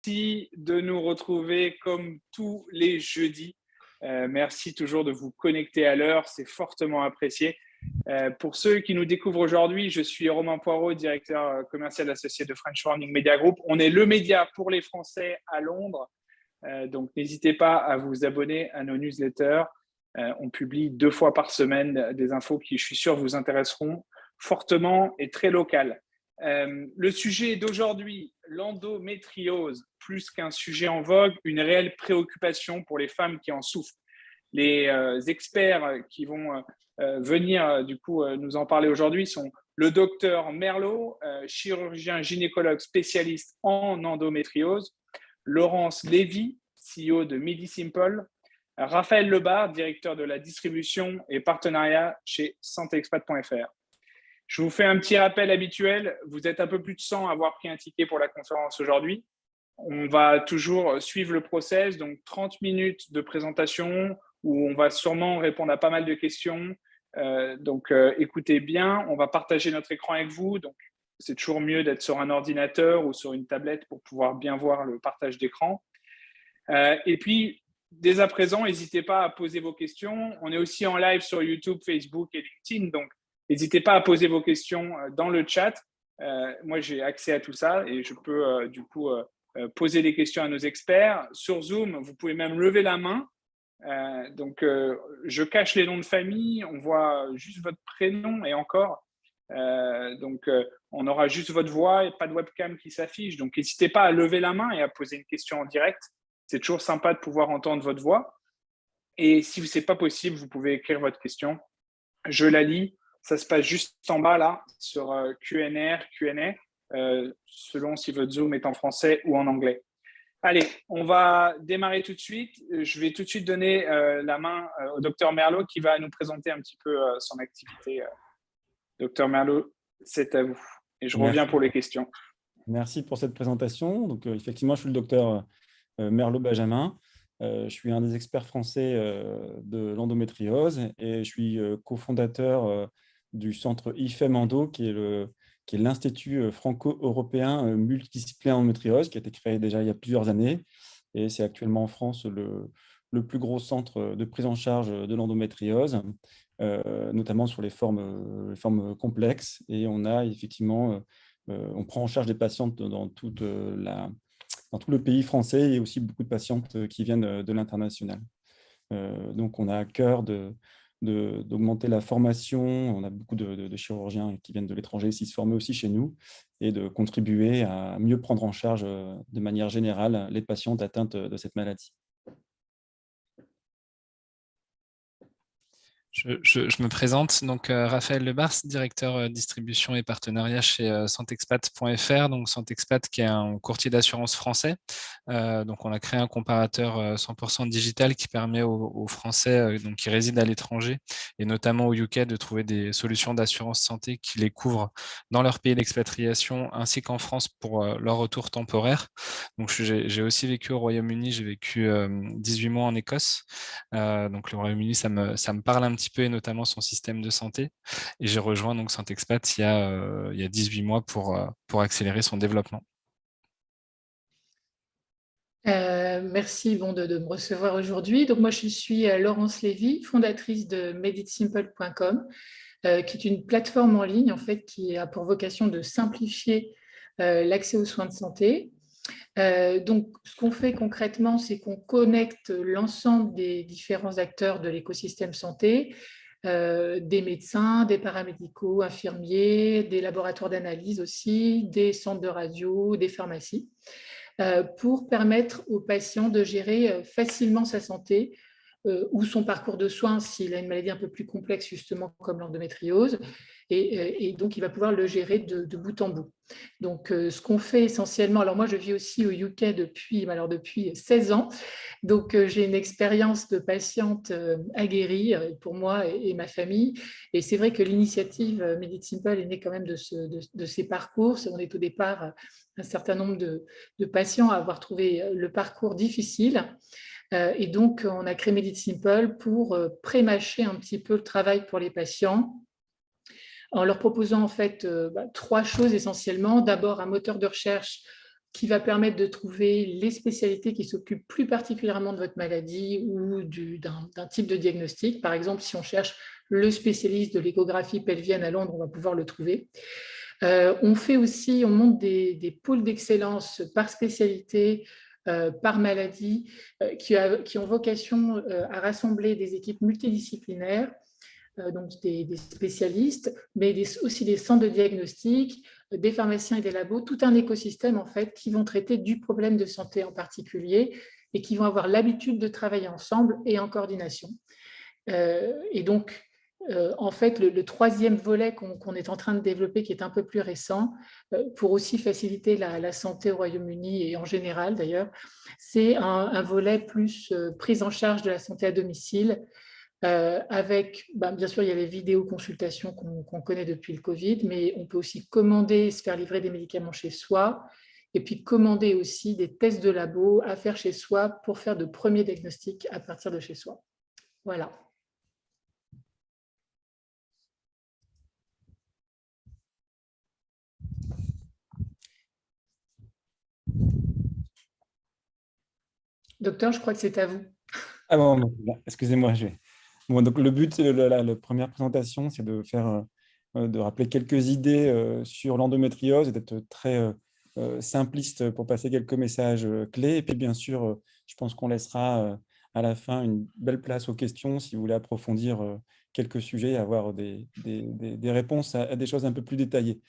Merci de nous retrouver comme tous les jeudis. Merci toujours de vous connecter à l'heure, c'est fortement apprécié. Pour ceux qui nous découvrent aujourd'hui, je suis Romain Poirot, directeur commercial associé de French Warning Media Group. On est le média pour les Français à Londres, donc n'hésitez pas à vous abonner à nos newsletters. On publie 2 fois par semaine des infos qui, je suis sûr, vous intéresseront fortement et très locales. Le sujet d'aujourd'hui, l'endométriose, plus qu'un sujet en vogue, une réelle préoccupation pour les femmes qui en souffrent. Les experts qui vont venir du coup nous en parler aujourd'hui sont le docteur Merlot, chirurgien gynécologue spécialiste en endométriose, Laurence Lévy, CEO de MediSimple, Raphaël Lebar, directeur de la distribution et partenariat chez santéexpat.fr. Je vous fais un petit rappel habituel. Vous êtes un peu plus de 100 à avoir pris un ticket pour la conférence aujourd'hui. On va toujours suivre le process, donc 30 minutes de présentation où on va sûrement répondre à pas mal de questions. Écoutez bien, on va partager notre écran avec vous. Donc, c'est toujours mieux d'être sur un ordinateur ou sur une tablette pour pouvoir bien voir le partage d'écran. Et puis, dès à présent, n'hésitez pas à poser vos questions. On est aussi en live sur YouTube, Facebook et LinkedIn. Donc, n'hésitez pas à poser vos questions dans le chat. Moi, j'ai accès à tout ça et je peux poser des questions à nos experts. Sur Zoom, vous pouvez même lever la main. Je cache les noms de famille. On voit juste votre prénom et encore. On aura juste votre voix et pas de webcam qui s'affiche. Donc, n'hésitez pas à lever la main et à poser une question en direct. C'est toujours sympa de pouvoir entendre votre voix. Et si ce n'est pas possible, vous pouvez écrire votre question. Je la lis. Ça se passe juste en bas, là, sur Q&A, selon si votre Zoom est en français ou en anglais. Allez, on va démarrer tout de suite. Je vais tout de suite donner la main au docteur Merlot qui va nous présenter un petit peu son activité. Docteur Merlot, c'est à vous. Et je reviens pour les questions. Merci pour cette présentation. Donc, effectivement, je suis le docteur Merlot Benjamin. Je suis un des experts français de l'endométriose et je suis cofondateur du centre IFEM Endo, qui est l'Institut franco-européen multidisciplinaire endométriose, qui a été créé déjà il y a plusieurs années. Et c'est actuellement en France le plus gros centre de prise en charge de l'endométriose, notamment sur les formes complexes. Et on a effectivement, on prend en charge des patientes dans tout le pays français et aussi beaucoup de patientes qui viennent de l'international. Donc, on a à cœur d'augmenter la formation. On a beaucoup de chirurgiens qui viennent de l'étranger, s'y se former aussi chez nous, et de contribuer à mieux prendre en charge de manière générale les patientes atteintes de cette maladie. Je me présente, donc Raphaël Lebars, directeur distribution et partenariat chez santéexpat.fr. Donc Santéexpat qui est un courtier d'assurance français. Donc on a créé un comparateur 100% digital qui permet aux Français donc, qui résident à l'étranger et notamment au UK de trouver des solutions d'assurance santé qui les couvrent dans leur pays d'expatriation ainsi qu'en France pour leur retour temporaire. Donc j'ai aussi vécu au Royaume-Uni, j'ai vécu 18 mois en Écosse. Donc le Royaume-Uni, ça me parle un petit peu, et notamment son système de santé. Et j'ai rejoint donc Santéexpat il y a 18 mois pour accélérer son développement. Merci de me recevoir aujourd'hui. Donc moi, je suis Laurence Lévy, fondatrice de MediSimple.com, qui est une plateforme en ligne en fait, qui a pour vocation de simplifier l'accès aux soins de santé. Donc, ce qu'on fait concrètement, c'est qu'on connecte l'ensemble des différents acteurs de l'écosystème santé, des médecins, des paramédicaux, infirmiers, des laboratoires d'analyse aussi, des centres de radio, des pharmacies, pour permettre aux patients de gérer facilement sa santé ou son parcours de soins s'il a une maladie un peu plus complexe, justement, comme l'endométriose. Et donc, il va pouvoir le gérer de bout en bout. Donc, ce qu'on fait essentiellement… Alors, moi, je vis aussi au UK depuis 16 ans. Donc, j'ai une expérience de patiente aguerrie pour moi et ma famille. Et c'est vrai que l'initiative MediSimple est née quand même de ces parcours. On est au départ un certain nombre de patients à avoir trouvé le parcours difficile. Et donc, on a créé MediSimple pour pré-mâcher un petit peu le travail pour les patients en leur proposant en fait 3 choses essentiellement. D'abord, un moteur de recherche qui va permettre de trouver les spécialités qui s'occupent plus particulièrement de votre maladie ou d'un type de diagnostic. Par exemple, si on cherche le spécialiste de l'échographie pelvienne à Londres, on va pouvoir le trouver. On monte des pôles d'excellence par spécialité, par maladie, qui ont vocation à rassembler des équipes multidisciplinaires, donc des spécialistes, mais aussi des centres de diagnostic, des pharmaciens et des labos, tout un écosystème en fait qui vont traiter du problème de santé en particulier et qui vont avoir l'habitude de travailler ensemble et en coordination. Et donc, en fait, le troisième volet qu'on est en train de développer, qui est un peu plus récent, pour aussi faciliter la santé au Royaume-Uni et en général d'ailleurs, c'est un volet plus prise en charge de la santé à domicile, avec, bien sûr, il y a les vidéoconsultations qu'on connaît depuis le Covid, mais on peut aussi commander, se faire livrer des médicaments chez soi, et puis commander aussi des tests de labo à faire chez soi pour faire de premiers diagnostics à partir de chez soi. Voilà. Docteur, je crois que c'est à vous. Ah bon, excusez-moi. Bon, donc le but, la première présentation, c'est de de rappeler quelques idées sur l'endométriose et d'être très simpliste pour passer quelques messages clés. Et puis, bien sûr, je pense qu'on laissera à la fin une belle place aux questions si vous voulez approfondir quelques sujets et avoir des réponses à des choses un peu plus détaillées.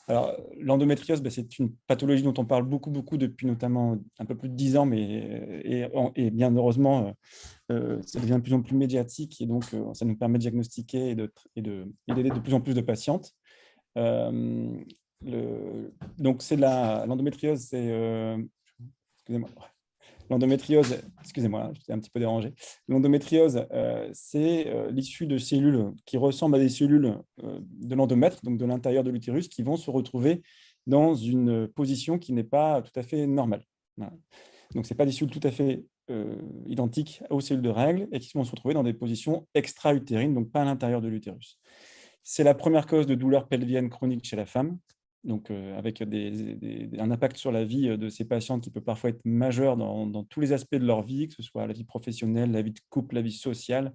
Alors, l'endométriose, c'est une pathologie dont on parle beaucoup depuis notamment un peu plus de 10 ans, et bien heureusement, ça devient de plus en plus médiatique et donc ça nous permet de diagnostiquer et d'aider de plus en plus de patientes. Donc, l'endométriose, excusez-moi. L'endométriose, excusez-moi, j'étais un petit peu dérangé. L'endométriose, c'est l'issue de cellules qui ressemblent à des cellules de l'endomètre, donc de l'intérieur de l'utérus, qui vont se retrouver dans une position qui n'est pas tout à fait normale. Voilà. Donc, ce n'est pas des cellules tout à fait identiques aux cellules de règles et qui vont se retrouver dans des positions extra-utérines, donc pas à l'intérieur de l'utérus. C'est la première cause de douleur pelvienne chronique chez la femme, donc avec un impact sur la vie de ces patientes qui peut parfois être majeur dans tous les aspects de leur vie, que ce soit la vie professionnelle, la vie de couple, la vie sociale.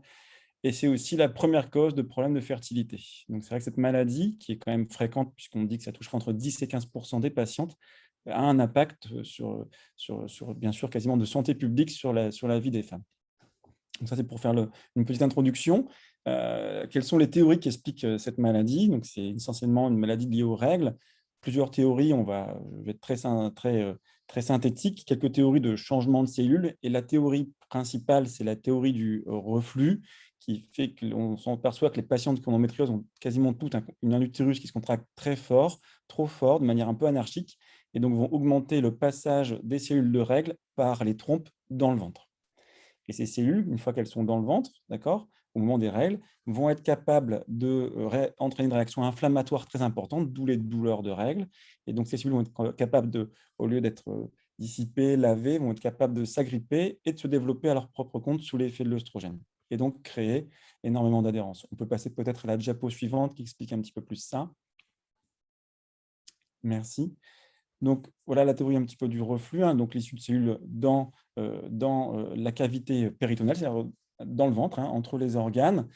Et c'est aussi la première cause de problèmes de fertilité. Donc c'est vrai que cette maladie, qui est quand même fréquente, puisqu'on dit que ça touche entre 10 et 15% des patientes, a un impact sur bien sûr, quasiment de santé publique sur la vie des femmes. Donc ça, c'est pour faire une petite introduction. Quelles sont les théories qui expliquent cette maladie? Donc c'est essentiellement une maladie liée aux règles. Plusieurs théories, je vais être très synthétique. Quelques théories de changement de cellules. Et la théorie principale, c'est la théorie du reflux, qui fait qu'on s'aperçoit que les patientes qui ont l'endométriose ont quasiment toutes un utérus qui se contracte très fort, trop fort, de manière un peu anarchique, et donc vont augmenter le passage des cellules de règles par les trompes dans le ventre. Et ces cellules, une fois qu'elles sont dans le ventre, d'accord, au moment des règles, vont être capables d'entraîner une réaction inflammatoire très importante, d'où les douleurs de règles. Et donc, ces cellules vont être capables au lieu d'être dissipées, lavées, vont être capables de s'agripper et de se développer à leur propre compte sous l'effet de l'œstrogène. Et donc, créer énormément d'adhérence. On peut passer peut-être à la diapo suivante qui explique un petit peu plus ça. Merci. Donc, voilà la théorie un petit peu du reflux, donc l'issue de cellules dans la cavité péritonéale, c'est-à-dire dans le ventre, entre les organes.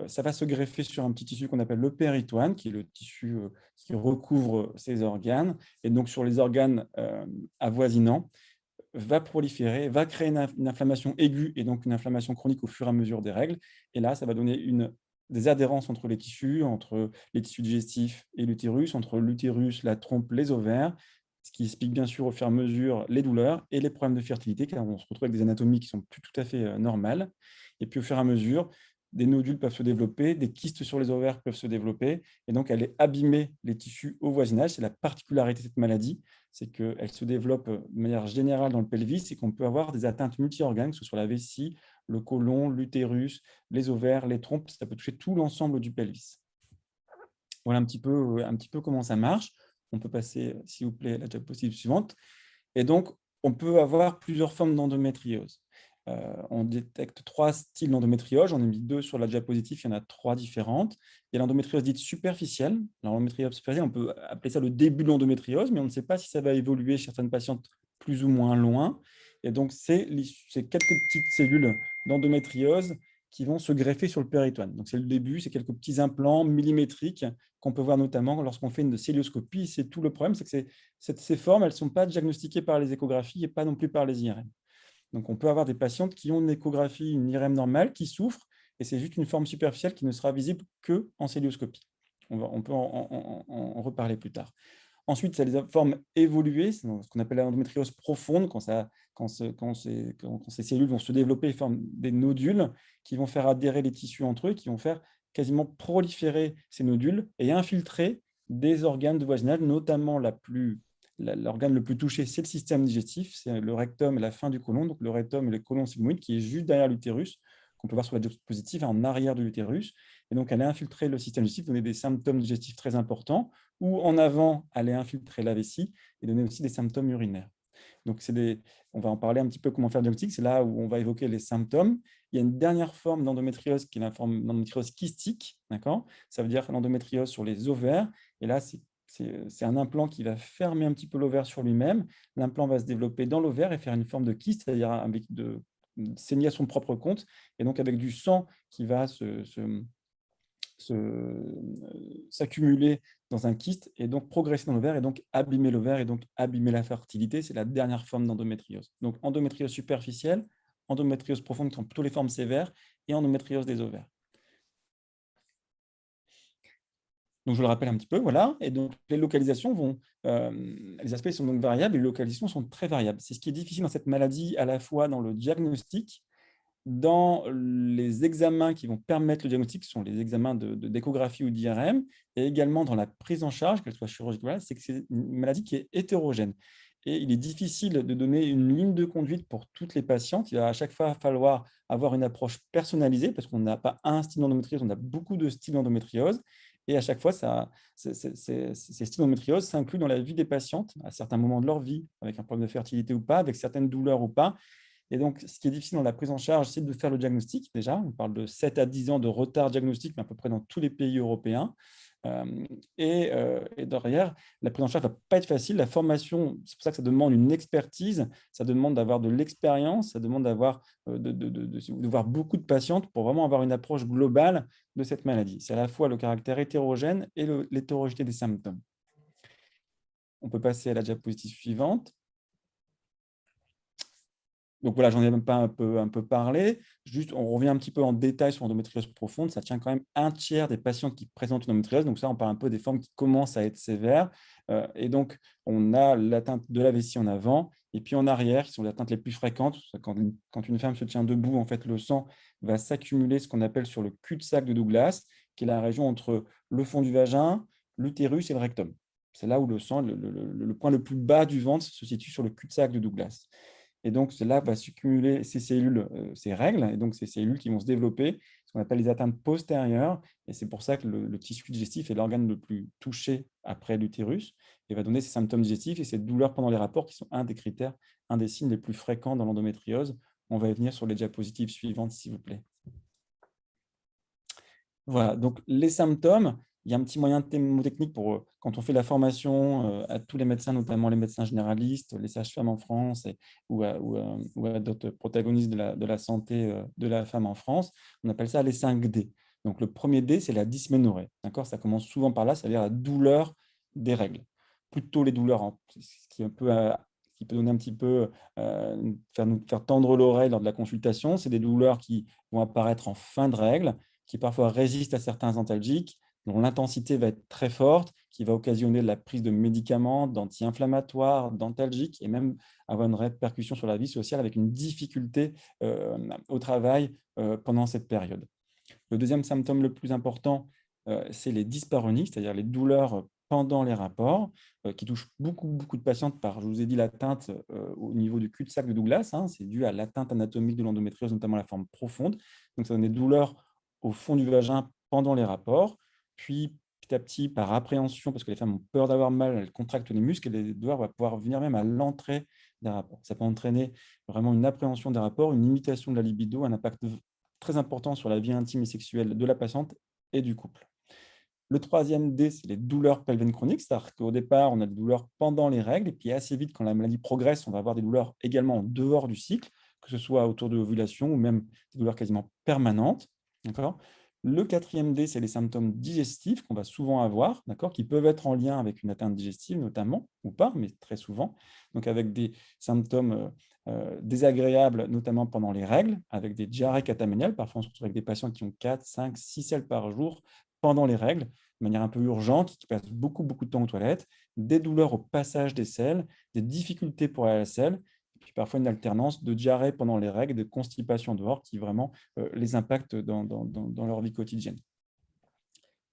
Ça va se greffer sur un petit tissu qu'on appelle le péritoine, qui est le tissu qui recouvre ces organes. Et donc, sur les organes avoisinants, va proliférer, va créer une inflammation aiguë et donc une inflammation chronique au fur et à mesure des règles. Et là, ça va donner des adhérences entre les tissus digestifs et l'utérus, entre l'utérus, la trompe, les ovaires, ce qui explique bien sûr au fur et à mesure les douleurs et les problèmes de fertilité, car on se retrouve avec des anatomies qui sont plus tout à fait normales. Et puis au fur et à mesure, des nodules peuvent se développer, des kystes sur les ovaires peuvent se développer, et donc aller abîmer les tissus au voisinage. C'est la particularité de cette maladie, c'est qu'elle se développe de manière générale dans le pelvis et qu'on peut avoir des atteintes multi-organes, que ce soit la vessie, le côlon, l'utérus, les ovaires, les trompes, ça peut toucher tout l'ensemble du pelvis. Voilà un petit peu comment ça marche. On peut passer, s'il vous plaît, à la diapositive suivante. Et donc, on peut avoir plusieurs formes d'endométriose. On détecte 3 styles d'endométriose. J'en ai mis 2 sur la diapositive, il y en a 3 différentes. Il y a l'endométriose dite superficielle. L'endométriose superficielle, on peut appeler ça le début de l'endométriose, mais on ne sait pas si ça va évoluer chez certaines patientes plus ou moins loin. Et donc, c'est quelques petites cellules d'endométriose qui vont se greffer sur le péritoine. Donc, c'est le début, c'est quelques petits implants millimétriques qu'on peut voir notamment lorsqu'on fait une célioscopie. C'est tout le problème, c'est que ces formes, elles ne sont pas diagnostiquées par les échographies et pas non plus par les IRM. Donc, on peut avoir des patientes qui ont une échographie, une IRM normale, qui souffrent, et c'est juste une forme superficielle qui ne sera visible qu'en célioscopie. On peut en reparler plus tard. Ensuite, ça les formes évoluées, c'est ce qu'on appelle l'endométriose profonde, quand ces cellules vont se développer et forment des nodules qui vont faire adhérer les tissus entre eux, qui vont faire quasiment proliférer ces nodules et infiltrer des organes de voisinage, notamment l'organe le plus touché, c'est le système digestif, c'est le rectum et la fin du côlon. Donc le rectum et le côlon sigmoïde qui est juste derrière l'utérus, qu'on peut voir sur la diapositive, en arrière de l'utérus. Et donc, elle a infiltré le système digestif, donner des symptômes digestifs très importants, ou en avant, elle a infiltré la vessie et donner aussi des symptômes urinaires. Donc, on va en parler un petit peu comment faire le diagnostic. C'est là où on va évoquer les symptômes. Il y a une dernière forme d'endométriose qui est la forme d'endométriose kystique. Ça veut dire l'endométriose sur les ovaires. Et là, c'est un implant qui va fermer un petit peu l'ovaire sur lui-même. L'implant va se développer dans l'ovaire et faire une forme de kyste, c'est-à-dire avec saigner à son propre compte, et donc avec du sang qui va s'accumuler dans un kyste et donc progresser dans l'ovaire et donc abîmer l'ovaire et donc abîmer la fertilité. C'est la dernière forme d'endométriose. Donc endométriose superficielle, endométriose profonde qui sont plutôt les formes sévères et endométriose des ovaires. Donc je le rappelle un petit peu, voilà. Et donc les localisations les aspects sont donc variables et les localisations sont très variables. C'est ce qui est difficile dans cette maladie, à la fois dans le diagnostic, dans les examens qui vont permettre le diagnostic, qui sont les examens d'échographie ou d'IRM, et également dans la prise en charge, qu'elle soit chirurgicale, c'est que c'est une maladie qui est hétérogène. Et il est difficile de donner une ligne de conduite pour toutes les patientes. Il va à chaque fois falloir avoir une approche personnalisée, parce qu'on n'a pas un style d'endométriose, on a beaucoup de styles d'endométriose. Et à chaque fois, ces styles d'endométriose s'incluent dans la vie des patientes, à certains moments de leur vie, avec un problème de fertilité ou pas, avec certaines douleurs ou pas. Et donc, ce qui est difficile dans la prise en charge, c'est de faire le diagnostic. Déjà, on parle de 7 à 10 ans de retard diagnostique, mais à peu près dans tous les pays européens. Et derrière, la prise en charge ne va pas être facile. La formation, c'est pour ça que ça demande une expertise, ça demande d'avoir de l'expérience, ça demande de voir beaucoup de patientes pour vraiment avoir une approche globale de cette maladie. C'est à la fois le caractère hétérogène et l'hétérogénéité des symptômes. On peut passer à la diapositive suivante. Donc voilà, j'en ai même pas un peu parlé. Juste, on revient un petit peu en détail sur l'endométriose profonde. Ça tient quand même un tiers des patientes qui présentent une endométriose. Donc ça, on parle un peu des formes qui commencent à être sévères. Et donc, on a l'atteinte de la vessie en avant et puis en arrière, qui sont les atteintes les plus fréquentes. Quand une femme se tient debout, en fait, le sang va s'accumuler, ce qu'on appelle sur le cul-de-sac de Douglas, qui est la région entre le fond du vagin, l'utérus et le rectum. C'est là où le sang, le point le plus bas du ventre, se situe sur le cul-de-sac de Douglas. Et donc, cela va s'accumuler ces cellules, ces règles, et donc ces cellules qui vont se développer, ce qu'on appelle les atteintes postérieures. Et c'est pour ça que le tissu digestif est l'organe le plus touché après l'utérus et va donner ces symptômes digestifs et ces douleurs pendant les rapports qui sont un des critères, un des signes les plus fréquents dans l'endométriose. On va y venir sur les diapositives suivantes, s'il vous plaît. Voilà, donc les symptômes, il y a un petit moyen mnémotechnique pour, quand on fait la formation à tous les médecins, notamment les médecins généralistes, les sages-femmes en France ou à d'autres protagonistes de la santé de la femme en France, on appelle ça les 5 D. Donc le premier D, c'est la dysménorrhée. Ça commence souvent par là, c'est-à-dire la douleur des règles. Plutôt les douleurs, ce qui peut donner un petit peu, nous faire tendre l'oreille lors de la consultation. C'est des douleurs qui vont apparaître en fin de règle, qui parfois résistent à certains antalgiques, dont l'intensité va être très forte, qui va occasionner la prise de médicaments, d'anti-inflammatoires, d'antalgiques, et même avoir une répercussion sur la vie sociale avec une difficulté au travail pendant cette période. Le deuxième symptôme le plus important, c'est les dyspareunies, c'est-à-dire les douleurs pendant les rapports, qui touchent beaucoup de patientes par, je vous ai dit, l'atteinte au niveau du cul-de-sac de Douglas. C'est dû à l'atteinte anatomique de l'endométriose, notamment la forme profonde. Donc, ça donne des douleurs au fond du vagin pendant les rapports. Puis, petit à petit, par appréhension, parce que les femmes ont peur d'avoir mal, elles contractent les muscles et les douleurs vont pouvoir venir même à l'entrée des rapports. Ça peut entraîner vraiment une appréhension des rapports, une limitation de la libido, un impact très important sur la vie intime et sexuelle de la patiente et du couple. Le troisième D, c'est les douleurs pelviennes chroniques, c'est-à-dire qu'au départ, on a des douleurs pendant les règles, et puis assez vite, quand la maladie progresse, on va avoir des douleurs également en dehors du cycle, que ce soit autour de l'ovulation ou même des douleurs quasiment permanentes. Le quatrième D, c'est les symptômes digestifs qu'on va souvent avoir, qui peuvent être en lien avec une atteinte digestive notamment, ou pas, mais très souvent. Donc avec des symptômes désagréables, notamment pendant les règles, avec des diarrhées cataméniales. Parfois, on se retrouve avec des patients qui ont 4, 5, 6 selles par jour pendant les règles, de manière un peu urgente, qui passent beaucoup de temps aux toilettes, des douleurs au passage des selles, des difficultés pour aller à la selle, et puis parfois une alternance de diarrhée pendant les règles, de constipation dehors qui vraiment les impactent dans leur vie quotidienne.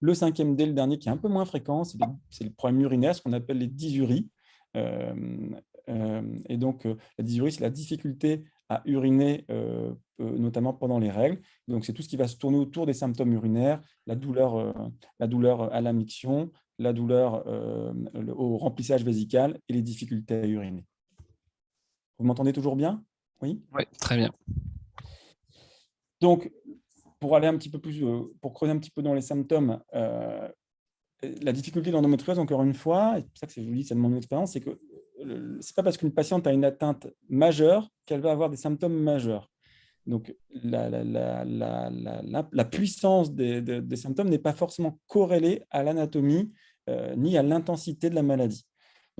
Le cinquième D, le dernier, qui est un peu moins fréquent, c'est le problème urinaire, ce qu'on appelle les dysuries. Et donc, la dysurie, c'est la difficulté à uriner, notamment pendant les règles. Donc, c'est tout ce qui va se tourner autour des symptômes urinaires, la douleur à la miction, la douleur au remplissage vésical et les difficultés à uriner. Vous m'entendez toujours bien? Oui? Oui, très bien. Donc, pour aller un petit peu plus, pour creuser un petit peu dans les symptômes, la difficulté de l'endométriose, encore une fois, et c'est pour ça que je vous dis, ça demande une expérience, c'est que ce n'est pas parce qu'une patiente a une atteinte majeure qu'elle va avoir des symptômes majeurs. Donc, la puissance des symptômes n'est pas forcément corrélée à l'anatomie ni à l'intensité de la maladie.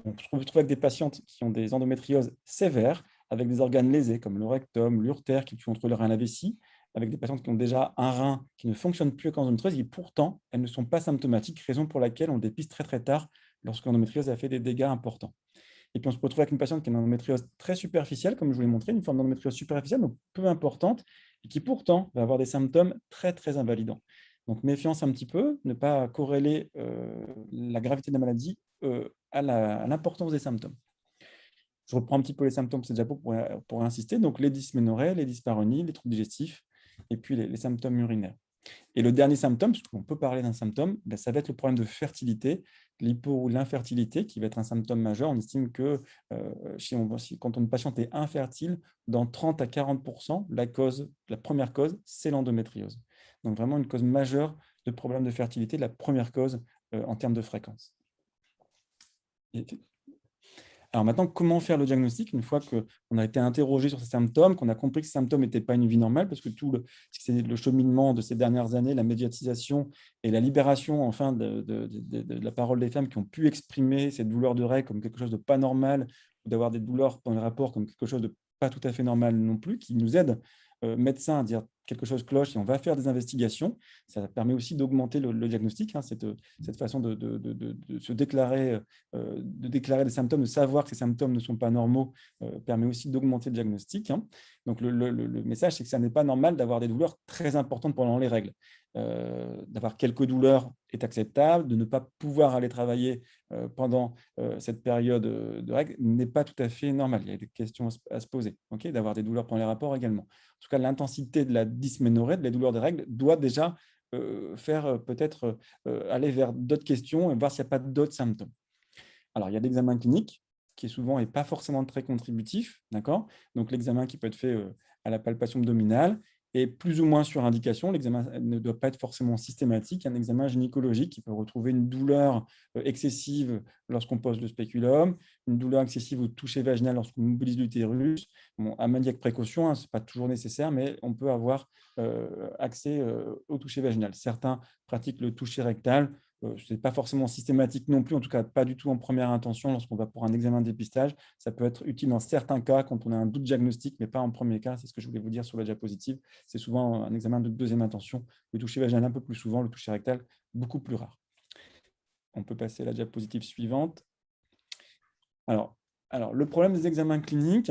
Donc, je trouve avec des patientes qui ont des endométrioses sévères, avec des organes lésés comme le rectum, l'urtère qui contrôlent le rein, la vessie, avec des patientes qui ont déjà un rein qui ne fonctionne plus avec l'endométriose et pourtant, elles ne sont pas symptomatiques, raison pour laquelle on le dépiste très tard lorsque l'endométriose a fait des dégâts importants. Et puis, on se retrouve avec une patiente qui a une endométriose très superficielle, comme je vous l'ai montré, une forme d'endométriose superficielle, donc peu importante, et qui pourtant va avoir des symptômes très invalidants. Donc, méfiance un petit peu, ne pas corréler la gravité de la maladie à l'importance des symptômes. Je reprends un petit peu les symptômes, c'est déjà pour insister. Donc, les dysménorrhées, les dyspareunies, les troubles digestifs, et puis les symptômes urinaires. Et le dernier symptôme, parce qu'on peut parler d'un symptôme, ça va être le problème de fertilité, l'hypo ou l'infertilité, qui va être un symptôme majeur. On estime que quand une patiente est infertile, dans 30 à 40%, la première cause, c'est l'endométriose. Donc vraiment une cause majeure de problème de fertilité, la première cause en termes de fréquence. Alors maintenant, comment faire le diagnostic une fois qu'on a été interrogé sur ces symptômes, qu'on a compris que ces symptômes n'étaient pas une vie normale, parce que c'est le cheminement de ces dernières années, la médiatisation et la libération enfin de la parole des femmes qui ont pu exprimer ces douleurs de règles comme quelque chose de pas normal, ou d'avoir des douleurs dans les rapports comme quelque chose de pas tout à fait normal non plus, qui nous aident, médecins, à dire quelque chose cloche et on va faire des investigations. Ça permet aussi d'augmenter le diagnostic, cette façon de se déclarer, de déclarer des symptômes, de savoir que ces symptômes ne sont pas normaux, permet aussi d'augmenter le diagnostic. Donc, le message, c'est que ça n'est pas normal d'avoir des douleurs très importantes pendant les règles. D'avoir quelques douleurs est acceptable, de ne pas pouvoir aller travailler pendant cette période de règles n'est pas tout à fait normal. Il y a des questions à se poser, d'avoir des douleurs pendant les rapports également. En tout cas, l'intensité de la dysménorrhée, de la douleur des règles, doit déjà faire peut-être aller vers d'autres questions et voir s'il n'y a pas d'autres symptômes. Alors, il y a l'examen clinique qui souvent n'est pas forcément très contributif, donc l'examen qui peut être fait à la palpation abdominale et plus ou moins sur indication. L'examen ne doit pas être forcément systématique. Un examen gynécologique qui peut retrouver une douleur excessive lorsqu'on pose le spéculum, une douleur excessive au toucher vaginal lorsqu'on mobilise l'utérus. Bon, à maniaque précaution, ce n'est pas toujours nécessaire, mais on peut avoir accès au toucher vaginal. Certains pratiquent le toucher rectal. Ce n'est pas forcément systématique non plus, en tout cas pas du tout en première intention lorsqu'on va pour un examen de dépistage. Ça peut être utile dans certains cas quand on a un doute diagnostique, mais pas en premier cas. C'est ce que je voulais vous dire sur la diapositive. C'est souvent un examen de deuxième intention. Le toucher vaginal un peu plus souvent, le toucher rectal beaucoup plus rare. On peut passer à la diapositive suivante. Alors, le problème des examens cliniques,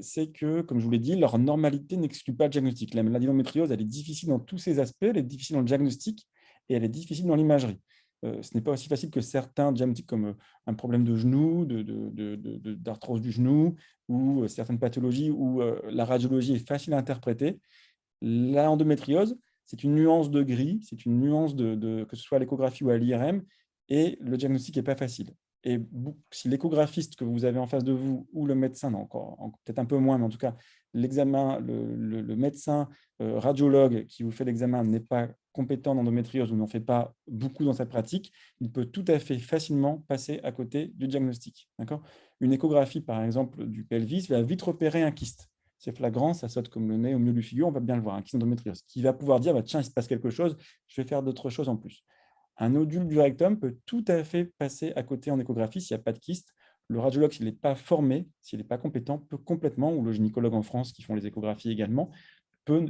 c'est que, comme je vous l'ai dit, leur normalité n'exclut pas le diagnostic. La maladie d'endométriose, elle est difficile dans tous ses aspects, elle est difficile dans le diagnostic et elle est difficile dans l'imagerie. Ce n'est pas aussi facile que certains diagnostics comme un problème de genou, d'arthrose du genou ou certaines pathologies où la radiologie est facile à interpréter. L'endométriose, c'est une nuance de gris, c'est une nuance que ce soit à l'échographie ou à l'IRM, et le diagnostic n'est pas facile. Et si l'échographiste que vous avez en face de vous ou le médecin, peut-être un peu moins, mais en tout cas, l'examen, le médecin radiologue qui vous fait l'examen n'est pas compétent en endométriose ou n'en fait pas beaucoup dans sa pratique, il peut tout à fait facilement passer à côté du diagnostic. Une échographie, par exemple, du pelvis va vite repérer un kyste. C'est flagrant, ça saute comme le nez au milieu du figure, on va bien le voir, un kyste d'endométriose, qui va pouvoir dire, tiens, il se passe quelque chose, je vais faire d'autres choses en plus. Un nodule du rectum peut tout à fait passer à côté en échographie s'il n'y a pas de kyste. Le radiologue, s'il n'est pas formé, s'il n'est pas compétent, peut complètement, ou le gynécologue en France qui font les échographies également, peut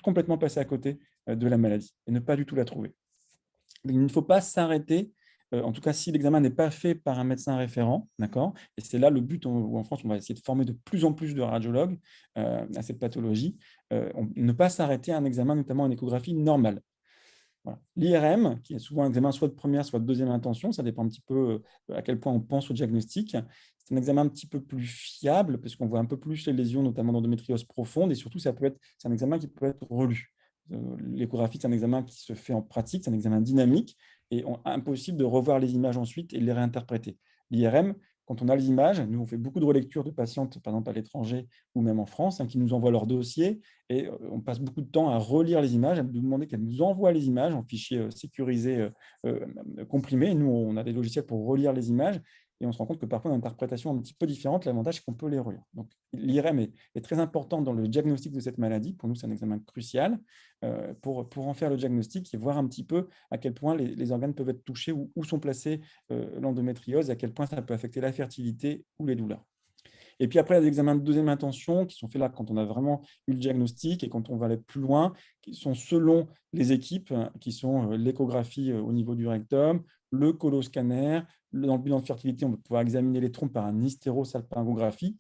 complètement passer à côté de la maladie et ne pas du tout la trouver. Il ne faut pas s'arrêter, en tout cas si l'examen n'est pas fait par un médecin référent, d'accord ? Et c'est là le but où en France, on va essayer de former de plus en plus de radiologues à cette pathologie, ne pas s'arrêter à un examen, notamment en échographie normale. Voilà. L'IRM, qui est souvent un examen soit de première, soit de deuxième intention, ça dépend un petit peu à quel point on pense au diagnostic. C'est un examen un petit peu plus fiable, parce qu'on voit un peu plus les lésions, notamment d'endométriose profonde, et surtout, c'est un examen qui peut être relu. L'échographie, c'est un examen qui se fait en pratique, c'est un examen dynamique, et impossible de revoir les images ensuite et de les réinterpréter. L'IRM, quand on a les images, nous, on fait beaucoup de relectures de patientes, par exemple à l'étranger ou même en France, qui nous envoient leur dossier, et on passe beaucoup de temps à relire les images, à nous demander qu'elles nous envoient les images en fichier sécurisé, comprimé. Nous, on a des logiciels pour relire les images, et on se rend compte que parfois, on a une interprétation un petit peu différente. L'avantage, c'est qu'on peut les relire. Donc, l'IRM est très important dans le diagnostic de cette maladie. Pour nous, c'est un examen crucial pour en faire le diagnostic et voir un petit peu à quel point les organes peuvent être touchés, où sont placés l'endométriose, et à quel point ça peut affecter la fertilité ou les douleurs. Et puis après, il y a des examens de deuxième intention qui sont faits là quand on a vraiment eu le diagnostic et quand on va aller plus loin, qui sont selon les équipes, qui sont l'échographie au niveau du rectum, le coloscanner. Dans le bilan de fertilité, on va pouvoir examiner les trompes par un hystérosalpingographie.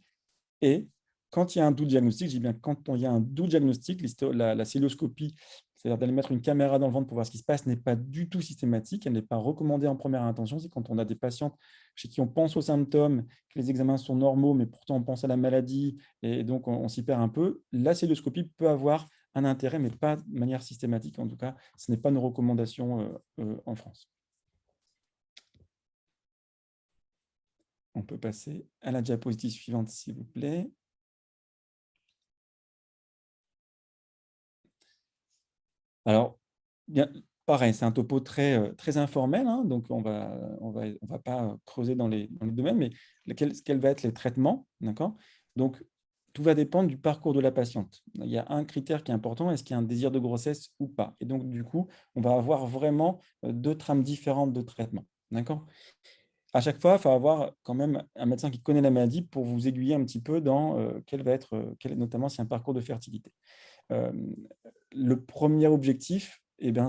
Et quand il y a un doute diagnostic, je dis bien quand il y a un doute diagnostic, la célioscopie, c'est-à-dire d'aller mettre une caméra dans le ventre pour voir ce qui se passe, n'est pas du tout systématique. Elle n'est pas recommandée en première intention. C'est quand on a des patientes chez qui on pense aux symptômes, que les examens sont normaux, mais pourtant on pense à la maladie, et donc on s'y perd un peu. La célioscopie peut avoir un intérêt, mais pas de manière systématique. En tout cas, ce n'est pas une recommandation en France. On peut passer à la diapositive suivante, s'il vous plaît. Alors, bien, pareil, c'est un topo très, très informel, donc on va pas creuser dans les domaines, mais quels vont être les traitements, d'accord ? Donc, tout va dépendre du parcours de la patiente. Il y a un critère qui est important, est-ce qu'il y a un désir de grossesse ou pas ? Et donc, du coup, on va avoir vraiment deux trames différentes de traitement, d'accord ? À chaque fois, il faut avoir quand même un médecin qui connaît la maladie pour vous aiguiller un petit peu dans notamment si un parcours de fertilité. Le premier objectif,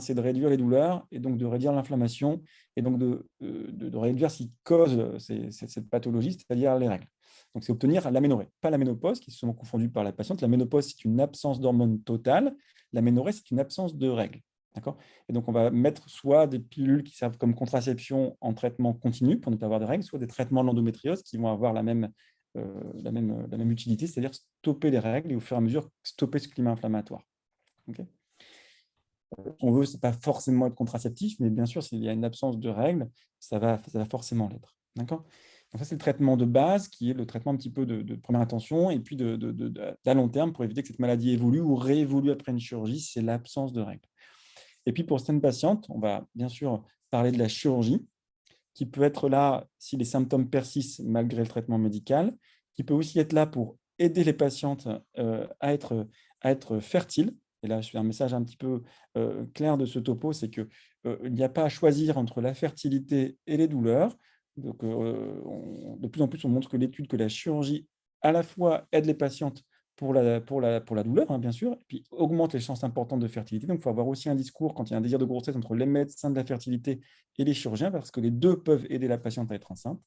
c'est de réduire les douleurs et donc de réduire l'inflammation et donc de réduire ce qui cause cette pathologie, c'est-à-dire les règles. Donc, c'est obtenir l'aménorrhée, pas la ménopause, qui est souvent confondue par la patiente. La ménopause, c'est une absence d'hormones totale. L'aménorrhée, c'est une absence de règles. Et donc, on va mettre soit des pilules qui servent comme contraception en traitement continu pour ne pas avoir de règles, soit des traitements de l'endométriose qui vont avoir la même utilité, c'est-à-dire stopper les règles et au fur et à mesure stopper ce climat inflammatoire. Okay. On veut, ce n'est pas forcément être contraceptif, mais bien sûr, s'il y a une absence de règles, ça va forcément l'être. D'accord ? Donc ça, c'est le traitement de base, qui est le traitement un petit peu de première intention, et puis à long terme, pour éviter que cette maladie évolue ou réévolue après une chirurgie, c'est l'absence de règles. Et puis pour certaines patientes, on va bien sûr parler de la chirurgie, qui peut être là si les symptômes persistent malgré le traitement médical, qui peut aussi être là pour aider les patientes à être fertiles. Et là, je fais un message un petit peu clair de ce topo, c'est qu'il n'y a pas à choisir entre la fertilité et les douleurs. Donc, de plus en plus, on montre que la chirurgie à la fois aide les patientes pour la douleur, bien sûr, et puis augmente les chances importantes de fertilité. Donc, il faut avoir aussi un discours, quand il y a un désir de grossesse, entre les médecins de la fertilité et les chirurgiens, parce que les deux peuvent aider la patiente à être enceinte.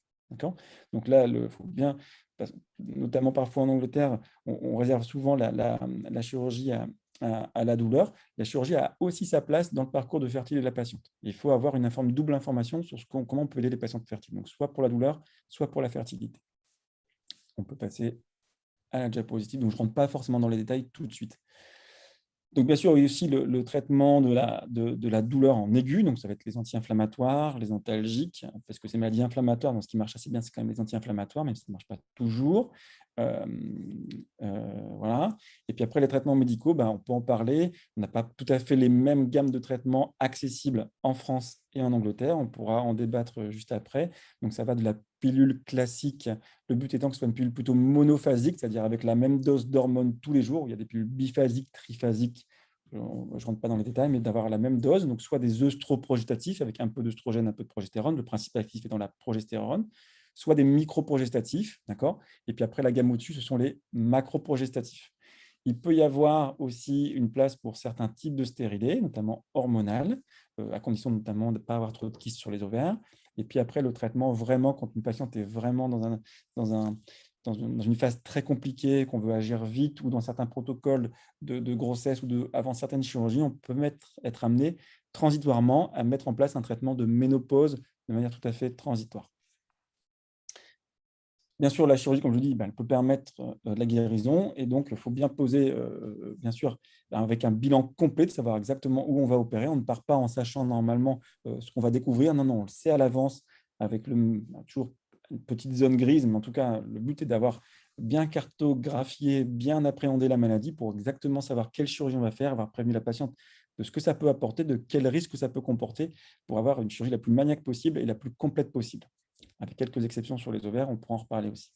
Donc là, il faut bien, notamment parfois en Angleterre, on réserve souvent la chirurgie à la douleur. La chirurgie a aussi sa place dans le parcours de fertilité de la patiente. Il faut avoir une double information sur comment on peut aider les patientes fertiles, donc soit pour la douleur, soit pour la fertilité. On peut passer à la diapositive, donc je ne rentre pas forcément dans les détails tout de suite. Donc, bien sûr, il y a aussi le traitement de la douleur en aigu. Donc, ça va être les anti-inflammatoires, les antalgiques, parce que ces maladies inflammatoires, ce qui marche assez bien, c'est quand même les anti-inflammatoires, même si ça ne marche pas toujours. Euh, voilà. Et puis après, les traitements médicaux, on peut en parler. On n'a pas tout à fait les mêmes gammes de traitements accessibles en France et en Angleterre. On pourra en débattre juste après. Donc, ça va de la pilule classique, le but étant que ce soit une pilule plutôt monophasique, c'est-à-dire avec la même dose d'hormones tous les jours. Il y a des pilules biphasiques, triphasiques, je ne rentre pas dans les détails, mais d'avoir la même dose, donc soit des œstroprogestatifs avec un peu d'œstrogène, un peu de progestérone, le principe actif est dans la progestérone, soit des microprogestatifs, d'accord. Et puis après, la gamme au-dessus, ce sont les macroprogestatifs. Il peut y avoir aussi une place pour certains types de stérilés, notamment hormonales, à condition notamment de ne pas avoir trop de kystes sur les ovaires. Et puis après, le traitement, vraiment, quand une patiente est vraiment dans une phase très compliquée, qu'on veut agir vite, ou dans certains protocoles de grossesse ou avant certaines chirurgies, on peut être amené transitoirement à mettre en place un traitement de ménopause de manière tout à fait transitoire. Bien sûr, la chirurgie, comme je dis, elle peut permettre la guérison, et donc il faut bien poser, bien sûr, avec un bilan complet, de savoir exactement où on va opérer. On ne part pas en sachant normalement ce qu'on va découvrir. Non, on le sait à l'avance, avec toujours une petite zone grise, mais en tout cas, le but est d'avoir bien cartographié, bien appréhendé la maladie pour exactement savoir quelle chirurgie on va faire, avoir prévenu la patiente de ce que ça peut apporter, de quels risques ça peut comporter, pour avoir une chirurgie la plus maniaque possible et la plus complète possible. Avec quelques exceptions sur les ovaires, on pourra en reparler aussi.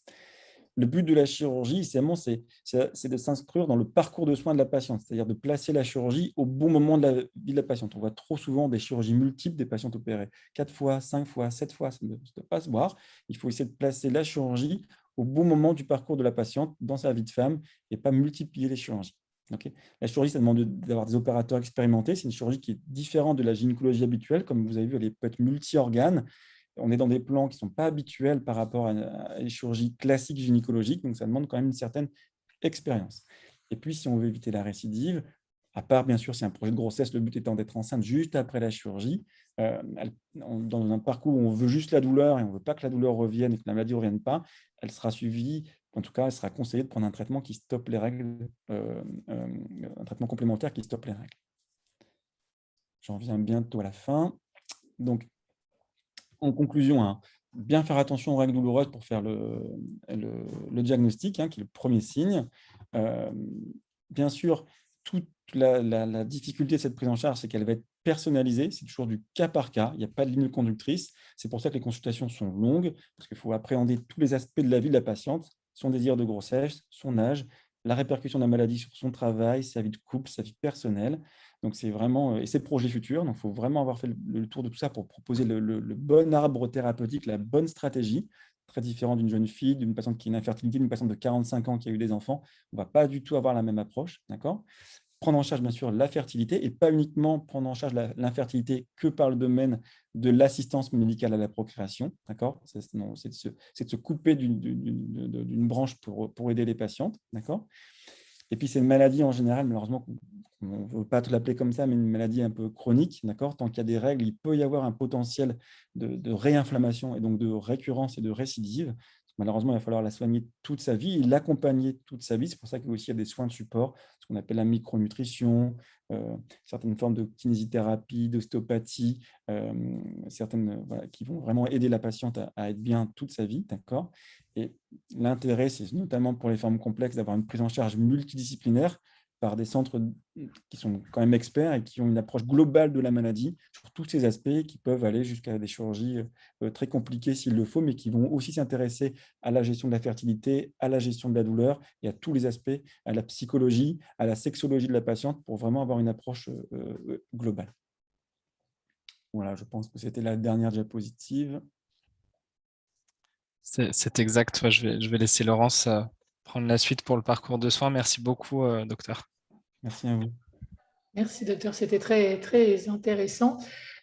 Le but de la chirurgie, c'est de s'inscrire dans le parcours de soins de la patiente, c'est-à-dire de placer la chirurgie au bon moment de la vie de la patiente. On voit trop souvent des chirurgies multiples, des patientes opérées 4 fois, 5 fois, 7 fois, ça ne doit pas se voir. Il faut essayer de placer la chirurgie au bon moment du parcours de la patiente dans sa vie de femme et pas multiplier les chirurgies. Okay. La chirurgie, ça demande d'avoir des opérateurs expérimentés. C'est une chirurgie qui est différente de la gynécologie habituelle. Comme vous avez vu, elle peut être multi-organes. On est dans des plans qui ne sont pas habituels par rapport à une chirurgie classique gynécologique, donc ça demande quand même une certaine expérience. Et puis, si on veut éviter la récidive, à part bien sûr, si un projet de grossesse, le but étant d'être enceinte juste après la chirurgie, dans un parcours où on veut juste la douleur et on ne veut pas que la douleur revienne et que la maladie ne revienne pas, elle sera suivie, en tout cas, elle sera conseillée de prendre un traitement qui stoppe les règles, un traitement complémentaire qui stoppe les règles. J'en viens bientôt à la fin. Donc, en conclusion, bien faire attention aux règles douloureuses pour faire le diagnostic, qui est le premier signe. Bien sûr, toute la difficulté de cette prise en charge, c'est qu'elle va être personnalisée. C'est toujours du cas par cas. Il n'y a pas de ligne conductrice. C'est pour ça que les consultations sont longues, parce qu'il faut appréhender tous les aspects de la vie de la patiente, son désir de grossesse, son âge, la répercussion de la maladie sur son travail, sa vie de couple, sa vie personnelle. Donc, c'est vraiment, et ses projets futurs. Donc, il faut vraiment avoir fait le tour de tout ça pour proposer le bon arbre thérapeutique, la bonne stratégie, très différent d'une jeune fille, d'une patiente qui a une infertilité, d'une patiente de 45 ans qui a eu des enfants. On ne va pas du tout avoir la même approche, d'accord ? Prendre en charge, bien sûr, la fertilité et pas uniquement prendre en charge l'infertilité que par le domaine de l'assistance médicale à la procréation, d'accord ? C'est de se couper d'une branche pour aider les patientes, d'accord ? Et puis, c'est une maladie en général, malheureusement, on ne veut pas tout l'appeler comme ça, mais une maladie un peu chronique, d'accord ? Tant qu'il y a des règles, il peut y avoir un potentiel de réinflammation et donc de récurrence et de récidive. Malheureusement, il va falloir la soigner toute sa vie et l'accompagner toute sa vie. C'est pour ça qu'il y a aussi des soins de support, ce qu'on appelle la micronutrition, certaines formes de kinésithérapie, d'ostéopathie, certaines qui vont vraiment aider la patiente à être bien toute sa vie, d'accord ? Et l'intérêt, c'est notamment pour les formes complexes d'avoir une prise en charge multidisciplinaire par des centres qui sont quand même experts et qui ont une approche globale de la maladie sur tous ces aspects qui peuvent aller jusqu'à des chirurgies très compliquées s'il le faut, mais qui vont aussi s'intéresser à la gestion de la fertilité, à la gestion de la douleur et à tous les aspects, à la psychologie, à la sexologie de la patiente pour vraiment avoir une approche globale. Voilà, je pense que c'était la dernière diapositive. C'est exact. Ouais, je vais laisser Laurence prendre la suite pour le parcours de soins. Merci beaucoup, docteur. Merci à vous. Merci, docteur. C'était très, très intéressant.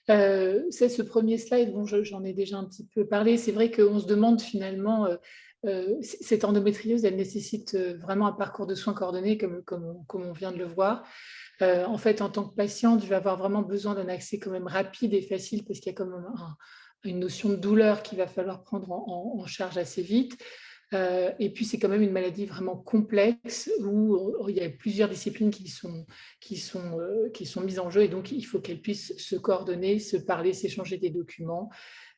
C'est ce premier slide, bon, j'en ai déjà un petit peu parlé. C'est vrai qu'on se demande finalement, cette endométriose, elle nécessite vraiment un parcours de soins coordonné, comme on vient de le voir. En fait, en tant que patiente, je vais avoir vraiment besoin d'un accès quand même rapide et facile parce qu'il y a quand même une notion de douleur qu'il va falloir prendre en charge assez vite. Et puis, c'est quand même une maladie vraiment complexe où il y a plusieurs disciplines qui sont mises en jeu. Et donc, il faut qu'elles puissent se coordonner, se parler, s'échanger des documents.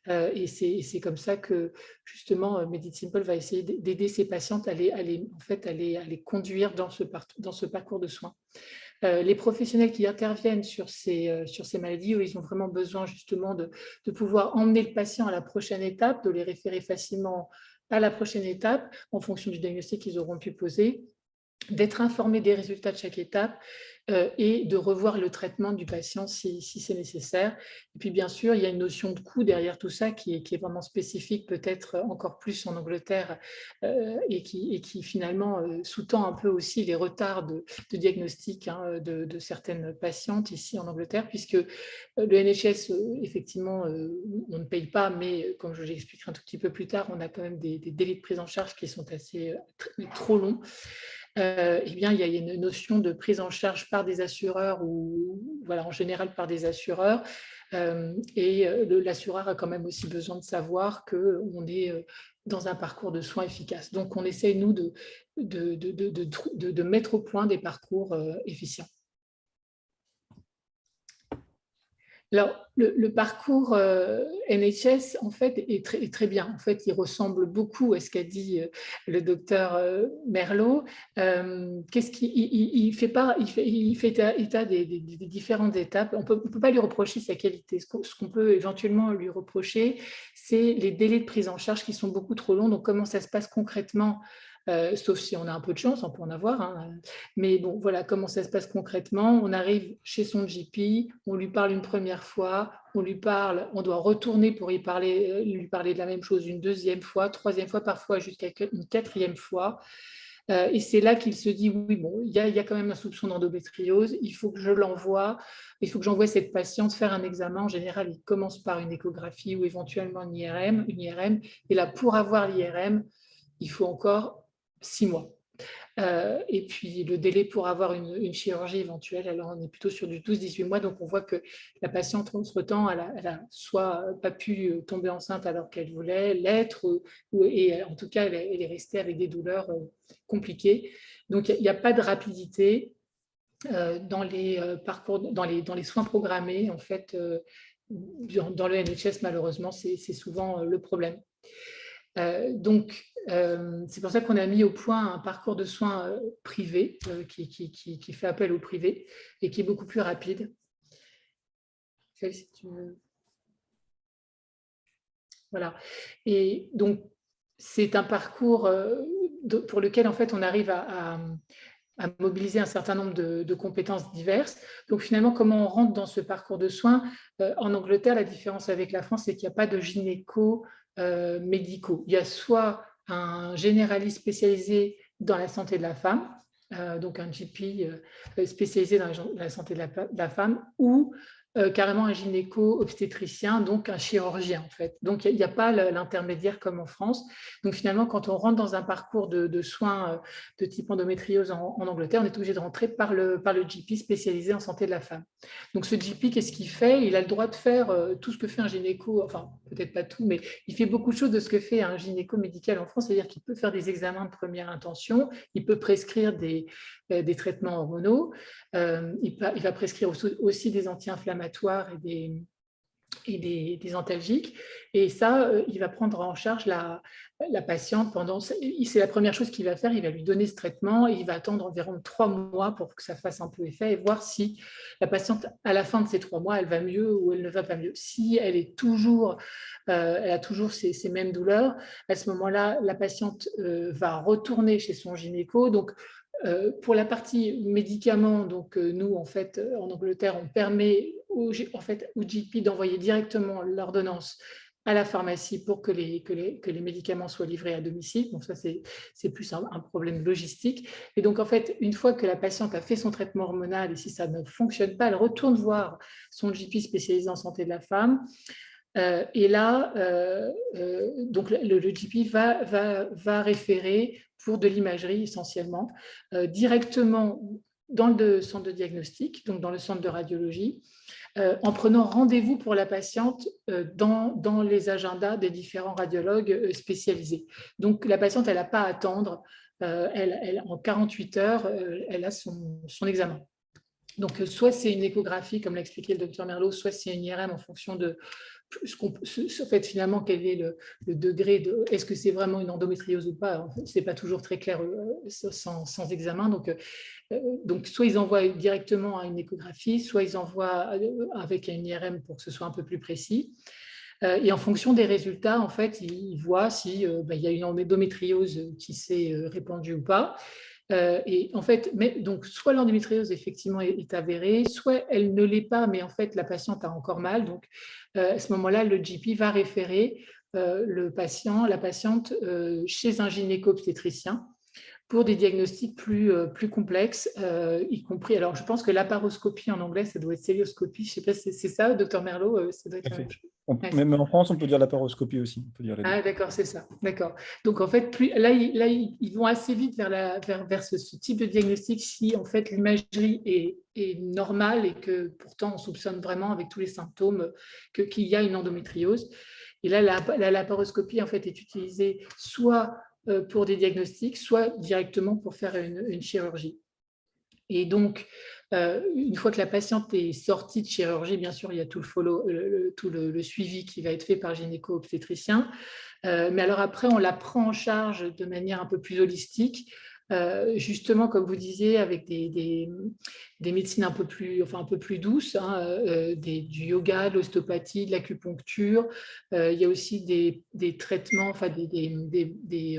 Et c'est comme ça que, justement, MeditSimple va essayer d'aider ces patientes à les conduire dans ce parcours de soins. Les professionnels qui interviennent sur ces maladies, ils ont vraiment besoin justement de pouvoir emmener le patient à la prochaine étape, de les référer facilement à la prochaine étape en fonction du diagnostic qu'ils auront pu poser, d'être informés des résultats de chaque étape et de revoir le traitement du patient si c'est nécessaire. Et puis, bien sûr, il y a une notion de coût derrière tout ça qui est vraiment spécifique, peut-être encore plus en Angleterre, et qui finalement sous-tend un peu aussi les retards de diagnostic de certaines patientes ici en Angleterre, puisque le NHS, effectivement, on ne paye pas, mais comme je l'expliquerai un tout petit peu plus tard, on a quand même des délais de prise en charge qui sont trop longs. Eh bien, il y a une notion de prise en charge par des assureurs ou en général par des assureurs. Et l'assureur a quand même aussi besoin de savoir qu'on est dans un parcours de soins efficace. Donc, on essaie, nous, de mettre au point des parcours efficients. Alors, le parcours NHS, en fait, est très bien. En fait, il ressemble beaucoup à ce qu'a dit le docteur Merlot. Il fait état des différentes étapes. On peut pas lui reprocher sa qualité. Ce qu'on peut éventuellement lui reprocher, c'est les délais de prise en charge qui sont beaucoup trop longs. Donc, comment ça se passe concrètement ? Sauf si on a un peu de chance, on peut en avoir. Hein. Mais bon, voilà comment ça se passe concrètement. On arrive chez son GP, on lui parle une première fois, on doit retourner pour lui parler de la même chose une deuxième fois, troisième fois, parfois jusqu'à une quatrième fois. Et c'est là qu'il se dit, oui, bon, il y a quand même un soupçon d'endométriose, il faut que je l'envoie, il faut que j'envoie cette patiente faire un examen. En général, il commence par une échographie ou éventuellement une IRM. Et là, pour avoir l'IRM, il faut encore 6 mois. Et puis le délai pour avoir une chirurgie éventuelle, alors on est plutôt sur du 12-18 mois. Donc on voit que la patiente, entre-temps, elle a soit pas pu tomber enceinte alors qu'elle voulait l'être, et en tout cas, elle est restée avec des douleurs compliquées. Donc il n'y a pas de rapidité dans les parcours, dans les soins programmés. En fait, dans le NHS, malheureusement, c'est souvent le problème. Donc, c'est pour ça qu'on a mis au point un parcours de soins privé qui fait appel au privé et qui est beaucoup plus rapide. Si tu veux. Voilà. Et donc, c'est un parcours pour lequel, en fait, on arrive à mobiliser un certain nombre de compétences diverses. Donc, finalement, comment on rentre dans ce parcours de soins ? En Angleterre, la différence avec la France, c'est qu'il n'y a pas de gynéco médicaux. Il y a soit un généraliste spécialisé dans la santé de la femme, donc un GP spécialisé dans la santé de la femme, ou carrément un gynéco-obstétricien, donc un chirurgien en fait. Donc il n'y a pas l'intermédiaire comme en France. Donc finalement, quand on rentre dans un parcours de soins de type endométriose en Angleterre, on est obligé de rentrer par le GP spécialisé en santé de la femme. Donc ce GP, qu'est-ce qu'il fait ? Il a le droit de faire tout ce que fait un gynéco, enfin peut-être pas tout, mais il fait beaucoup de choses de ce que fait un gynéco médical en France, c'est-à-dire qu'il peut faire des examens de première intention, il peut prescrire des traitements hormonaux, il va prescrire aussi des anti-inflammatoires et des antalgiques. Et ça, il va prendre en charge la patiente pendant... C'est la première chose qu'il va faire, il va lui donner ce traitement et il va attendre environ 3 mois pour que ça fasse un peu effet et voir si la patiente, à la fin de ces 3 mois, elle va mieux ou elle ne va pas mieux. Si elle a toujours ces mêmes douleurs, à ce moment-là, la patiente va retourner chez son gynéco. Donc, pour la partie médicaments, donc nous, en fait, en Angleterre, on permet au GP d'envoyer directement l'ordonnance à la pharmacie pour que les médicaments soient livrés à domicile. Donc ça, c'est plus un problème logistique. Et donc, en fait, une fois que la patiente a fait son traitement hormonal et si ça ne fonctionne pas, elle retourne voir son GP spécialisé en santé de la femme. Et là, donc le GP va référer pour de l'imagerie essentiellement, directement dans le centre de diagnostic, donc dans le centre de radiologie, en prenant rendez-vous pour la patiente dans les agendas des différents radiologues spécialisés. Donc, la patiente, elle n'a pas à attendre. En 48 heures, elle a son examen. Donc, soit c'est une échographie, comme l'a expliqué le docteur Merlot, soit c'est une IRM en fonction de en fait, finalement, quel est le degré de... Est-ce que c'est vraiment une endométriose ou pas? Ce n'est pas toujours très clair sans examen. Donc, soit ils envoient directement à une échographie, soit ils envoient avec une IRM pour que ce soit un peu plus précis. Et en fonction des résultats, en fait, ils voient s'il y a une endométriose qui s'est répandue ou pas. Et en fait, donc, soit l'endométriose effectivement est avérée, soit elle ne l'est pas, mais en fait, la patiente a encore mal. Donc, à ce moment-là, le GP va référer la patiente chez un gynéco-obstétricien pour des diagnostics plus complexes, y compris. Alors, je pense que laparoscopie en anglais, ça doit être célioscopie. Je ne sais pas si c'est ça, docteur Merlot, ça doit être la même chose. Même en France, on peut dire laparoscopie aussi. On peut dire les deux. Ah, d'accord, c'est ça. D'accord. Donc, en fait, là, ils vont assez vite vers ce type de diagnostic si, en fait, l'imagerie est normale et que, pourtant, on soupçonne vraiment, avec tous les symptômes, qu'il y a une endométriose. Et là, la laparoscopie, en fait, est utilisée soit pour des diagnostics, soit directement pour faire une chirurgie. Et donc, une fois que la patiente est sortie de chirurgie, bien sûr, il y a tout le suivi qui va être fait par le gynéco-obstétricien. Mais alors après, on la prend en charge de manière un peu plus holistique, justement, comme vous disiez, avec des médecines un peu plus douces, hein, du yoga, de l'ostéopathie, de l'acupuncture. Il y a aussi des traitements, enfin des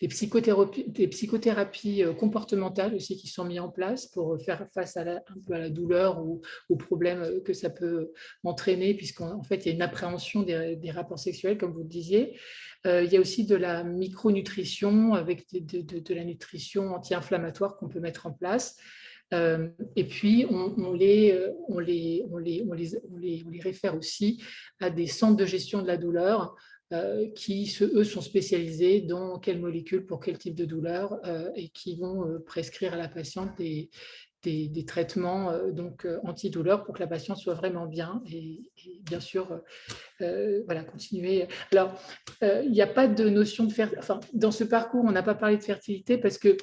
psychothérapies comportementales aussi qui sont mises en place pour faire face un peu à la douleur ou aux problèmes que ça peut entraîner, puisqu'en fait, il y a une appréhension des rapports sexuels, comme vous le disiez. Il y a aussi de la micronutrition avec de la nutrition anti-inflammatoire qu'on peut mettre en place. Et puis, on les réfère aussi à des centres de gestion de la douleur qui, eux, sont spécialisés dans quelles molécules pour quel type de douleur et qui vont prescrire à la patiente des traitements antidouleurs pour que la patiente soit vraiment bien et bien sûr continuer. Alors, il n'y a pas de notion de fertilité. Enfin, dans ce parcours, on n'a pas parlé de fertilité parce que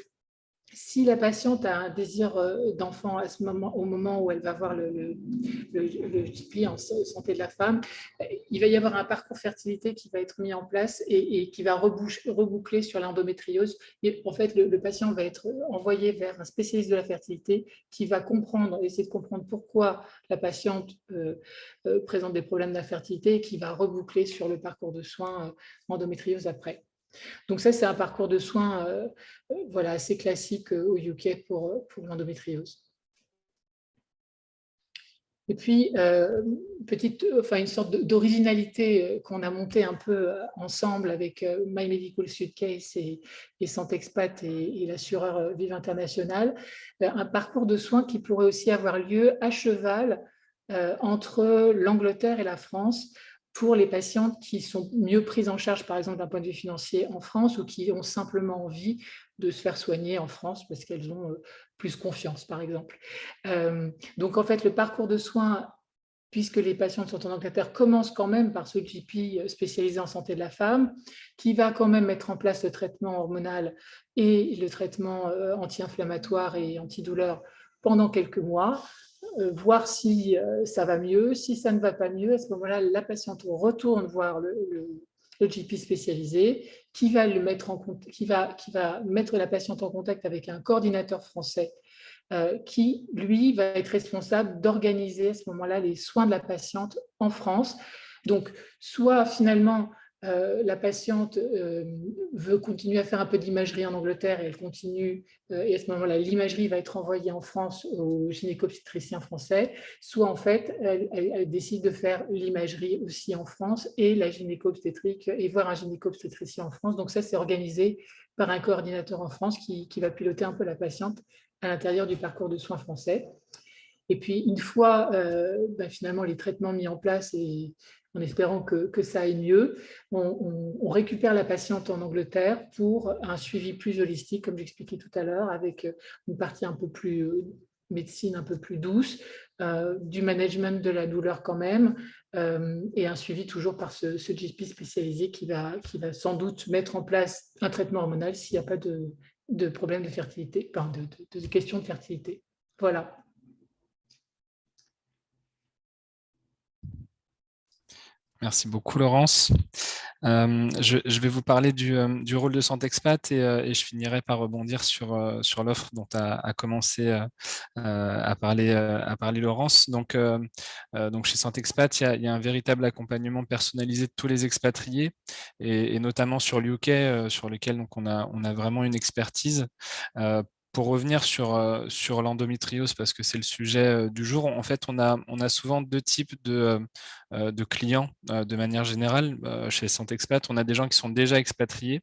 si la patiente a un désir d'enfant au moment où elle va voir le GP en santé de la femme, il va y avoir un parcours fertilité qui va être mis en place et qui va reboucler sur l'endométriose. Et en fait, le patient va être envoyé vers un spécialiste de la fertilité qui va essayer de comprendre pourquoi la patiente présente des problèmes d'infertilité et qui va reboucler sur le parcours de soins endométriose après. Donc ça, c'est un parcours de soins assez classique au UK pour l'endométriose. Et puis, une sorte d'originalité qu'on a montée un peu ensemble avec My Medical Suitcase et Santexpat et l'assureur Vive International, un parcours de soins qui pourrait aussi avoir lieu à cheval entre l'Angleterre et la France, pour les patientes qui sont mieux prises en charge, par exemple, d'un point de vue financier en France ou qui ont simplement envie de se faire soigner en France parce qu'elles ont plus confiance, par exemple. Donc, en fait, le parcours de soins, puisque les patientes sont en Angleterre, commence quand même par ce GP spécialisé en santé de la femme, qui va quand même mettre en place le traitement hormonal et le traitement anti-inflammatoire et antidouleur pendant quelques mois. Voir si ça va mieux. Si ça ne va pas mieux, à ce moment-là, la patiente retourne voir le GP spécialisé qui va mettre la patiente en contact avec un coordinateur français qui, lui, va être responsable d'organiser à ce moment-là les soins de la patiente en France. Donc, soit finalement, la patiente veut continuer à faire un peu d'imagerie en Angleterre et elle continue, et à ce moment-là, l'imagerie va être envoyée en France au gynéco-obstétricien français, soit en fait, elle décide de faire l'imagerie aussi en France et la gynéco-obstétrique et voir un gynéco-obstétricien en France. Donc ça, c'est organisé par un coordinateur en France qui va piloter un peu la patiente à l'intérieur du parcours de soins français. Et puis, une fois finalement les traitements mis en place et en espérant que ça aille mieux, on récupère la patiente en Angleterre pour un suivi plus holistique, comme j'expliquais tout à l'heure, avec une partie un peu plus médecine un peu plus douce, du management de la douleur quand même, et un suivi toujours par ce GP spécialisé qui va sans doute mettre en place un traitement hormonal s'il n'y a pas de problème de fertilité, enfin de questions de fertilité. Voilà. Merci beaucoup, Laurence. Je vais vous parler du rôle de Santexpat et je finirai par rebondir sur l'offre dont a commencé à parler Laurence. Donc chez Santexpat, il y a un véritable accompagnement personnalisé de tous les expatriés et notamment sur l'UK, sur lequel donc, on a vraiment une expertise. Pour revenir sur l'endométriose, parce que c'est le sujet du jour, en fait, on a souvent deux types de clients de manière générale. Chez Santexpat, on a des gens qui sont déjà expatriés,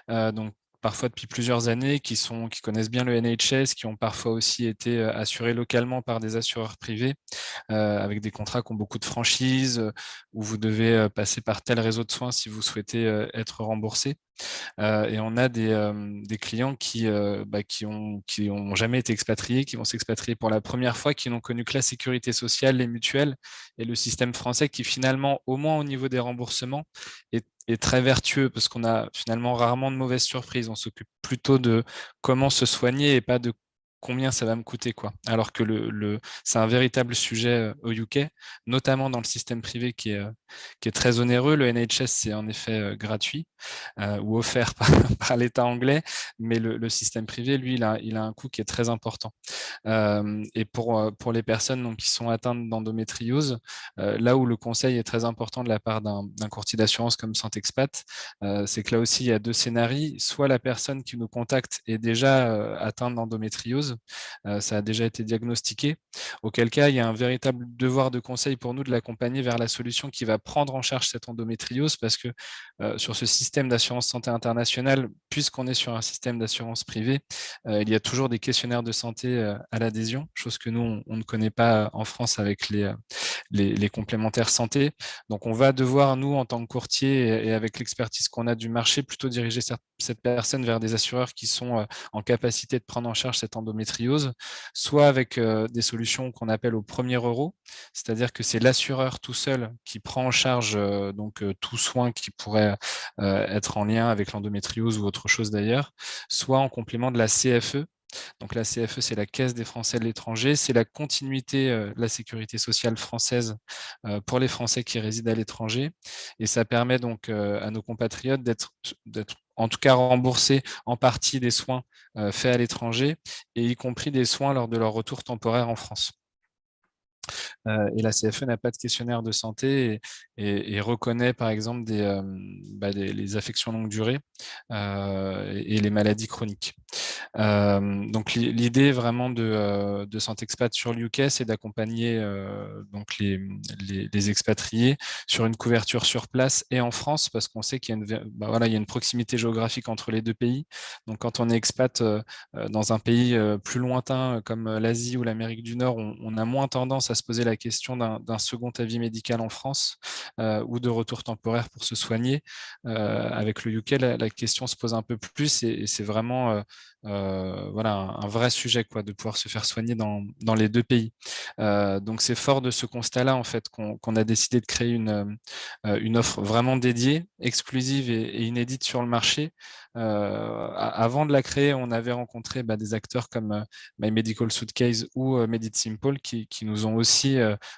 donc parfois depuis plusieurs années, qui connaissent bien le NHS, qui ont parfois aussi été assurés localement par des assureurs privés, avec des contrats qui ont beaucoup de franchises, où vous devez passer par tel réseau de soins si vous souhaitez être remboursé. Et on a des clients qui ont jamais été expatriés, qui vont s'expatrier pour la première fois, qui n'ont connu que la sécurité sociale, les mutuelles et le système français qui finalement, au moins au niveau des remboursements, est très vertueux parce qu'on a finalement rarement de mauvaises surprises. On s'occupe plutôt de comment se soigner et pas de combien ça va me coûter, quoi. Alors que c'est un véritable sujet au UK, notamment dans le système privé qui est très onéreux. Le NHS, c'est en effet gratuit ou offert par l'État anglais, mais le système privé, lui, il a un coût qui est très important. Et pour les personnes donc, qui sont atteintes d'endométriose, là où le conseil est très important de la part d'un courtier d'assurance comme Santexpat, c'est que là aussi, il y a deux scénarios. Soit la personne qui nous contacte est déjà atteinte d'endométriose, ça a déjà été diagnostiqué, auquel cas, il y a un véritable devoir de conseil pour nous de l'accompagner vers la solution qui va prendre en charge cette endométriose, parce que sur ce système d'assurance santé internationale, puisqu'on est sur un système d'assurance privée, il y a toujours des questionnaires de santé à l'adhésion, chose que nous, on ne connaît pas en France avec les complémentaires santé. Donc, on va devoir, nous, en tant que courtier et avec l'expertise qu'on a du marché, plutôt diriger cette personne vers des assureurs qui sont en capacité de prendre en charge cette endométriose, soit avec des solutions qu'on appelle au premier euro, c'est-à-dire que c'est l'assureur tout seul qui prend en charge tout soin qui pourrait être en lien avec l'endométriose ou autre chose d'ailleurs, soit en complément de la CFE. Donc la CFE, c'est la Caisse des Français de l'étranger, c'est la continuité de la sécurité sociale française pour les Français qui résident à l'étranger. Et ça permet donc à nos compatriotes d'être en tout cas remboursés en partie des soins faits à l'étranger, et y compris des soins lors de leur retour temporaire en France. Et la CFE n'a pas de questionnaire de santé et reconnaît par exemple les affections longue durée et les maladies chroniques. Donc l'idée vraiment de Santexpat sur l'UK, c'est d'accompagner donc les expatriés sur une couverture sur place et en France, parce qu'on sait qu'il y a il y a une proximité géographique entre les deux pays. Donc quand on est expat dans un pays plus lointain comme l'Asie ou l'Amérique du Nord, on a moins tendance à se poser la question d'un second avis médical en France ou de retour temporaire pour se soigner. Avec le UK, la question se pose un peu plus et c'est vraiment un vrai sujet de pouvoir se faire soigner dans les deux pays. Donc c'est fort de ce constat-là en fait qu'on a décidé de créer une offre vraiment dédiée, exclusive et inédite sur le marché. Avant de la créer, on avait rencontré des acteurs comme My Medical Suitcase ou Medit Simple qui nous ont aussi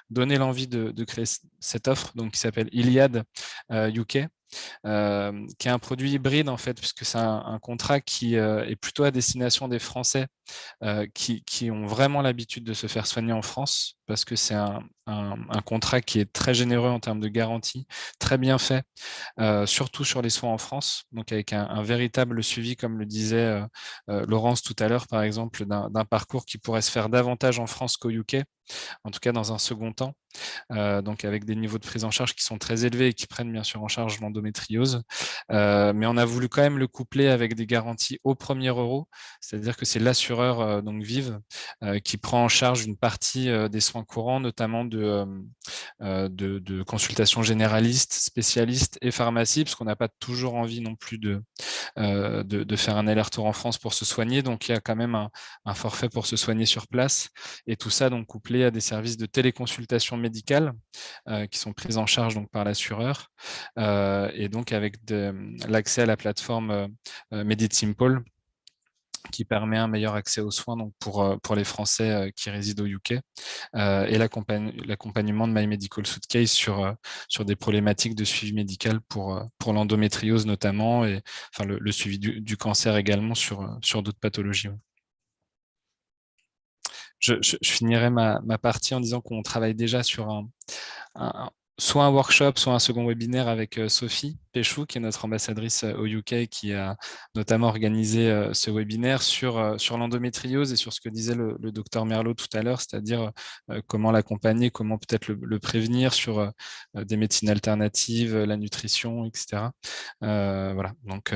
donné l'envie de créer cette offre, donc qui s'appelle Iliad UK. Qui est un produit hybride en fait, puisque c'est un contrat qui est plutôt à destination des Français qui ont vraiment l'habitude de se faire soigner en France, parce que c'est un contrat qui est très généreux en termes de garantie, très bien fait, surtout sur les soins en France, donc avec un véritable suivi, comme le disait Laurence tout à l'heure, par exemple, d'un parcours qui pourrait se faire davantage en France qu'au UK, en tout cas dans un second temps. Donc avec des niveaux de prise en charge qui sont très élevés et qui prennent bien sûr en charge l'endométriose. Mais on a voulu quand même le coupler avec des garanties au premier euro, c'est-à-dire que c'est l'assureur donc Vive qui prend en charge une partie des soins courants, notamment de consultations généralistes, spécialistes et pharmacie, parce qu'on n'a pas toujours envie non plus de faire un aller-retour en France pour se soigner. Donc, il y a quand même un forfait pour se soigner sur place. Et tout ça, donc, couplé à des services de téléconsultation médicale qui sont pris en charge donc, par l'assureur. Et donc, avec l'accès à la plateforme MeditSimple, qui permet un meilleur accès aux soins donc pour les Français qui résident au UK, et l'accompagnement de My Medical Suitcase sur des problématiques de suivi médical pour l'endométriose notamment, et enfin le suivi du cancer également sur d'autres pathologies. Je finirai ma partie en disant qu'on travaille déjà sur soit un workshop, soit un second webinaire avec Sophie Péchou, qui est notre ambassadrice au UK, qui a notamment organisé ce webinaire sur l'endométriose et sur ce que disait le docteur Merlot tout à l'heure, c'est-à-dire comment l'accompagner, comment peut-être le prévenir sur des médecines alternatives, la nutrition, etc. Voilà, donc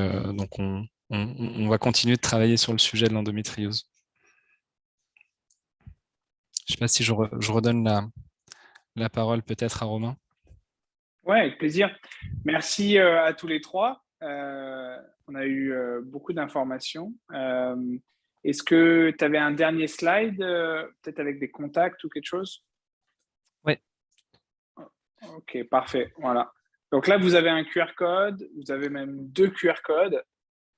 on va continuer de travailler sur le sujet de l'endométriose. Je ne sais pas si je redonne la parole peut-être à Romain. Oui, avec plaisir. Merci à tous les trois. On a eu beaucoup d'informations. Est-ce que tu avais un dernier slide, peut-être avec des contacts ou quelque chose? Oui. Ok, parfait. Voilà. Donc là, vous avez un QR code. Vous avez même 2 QR codes.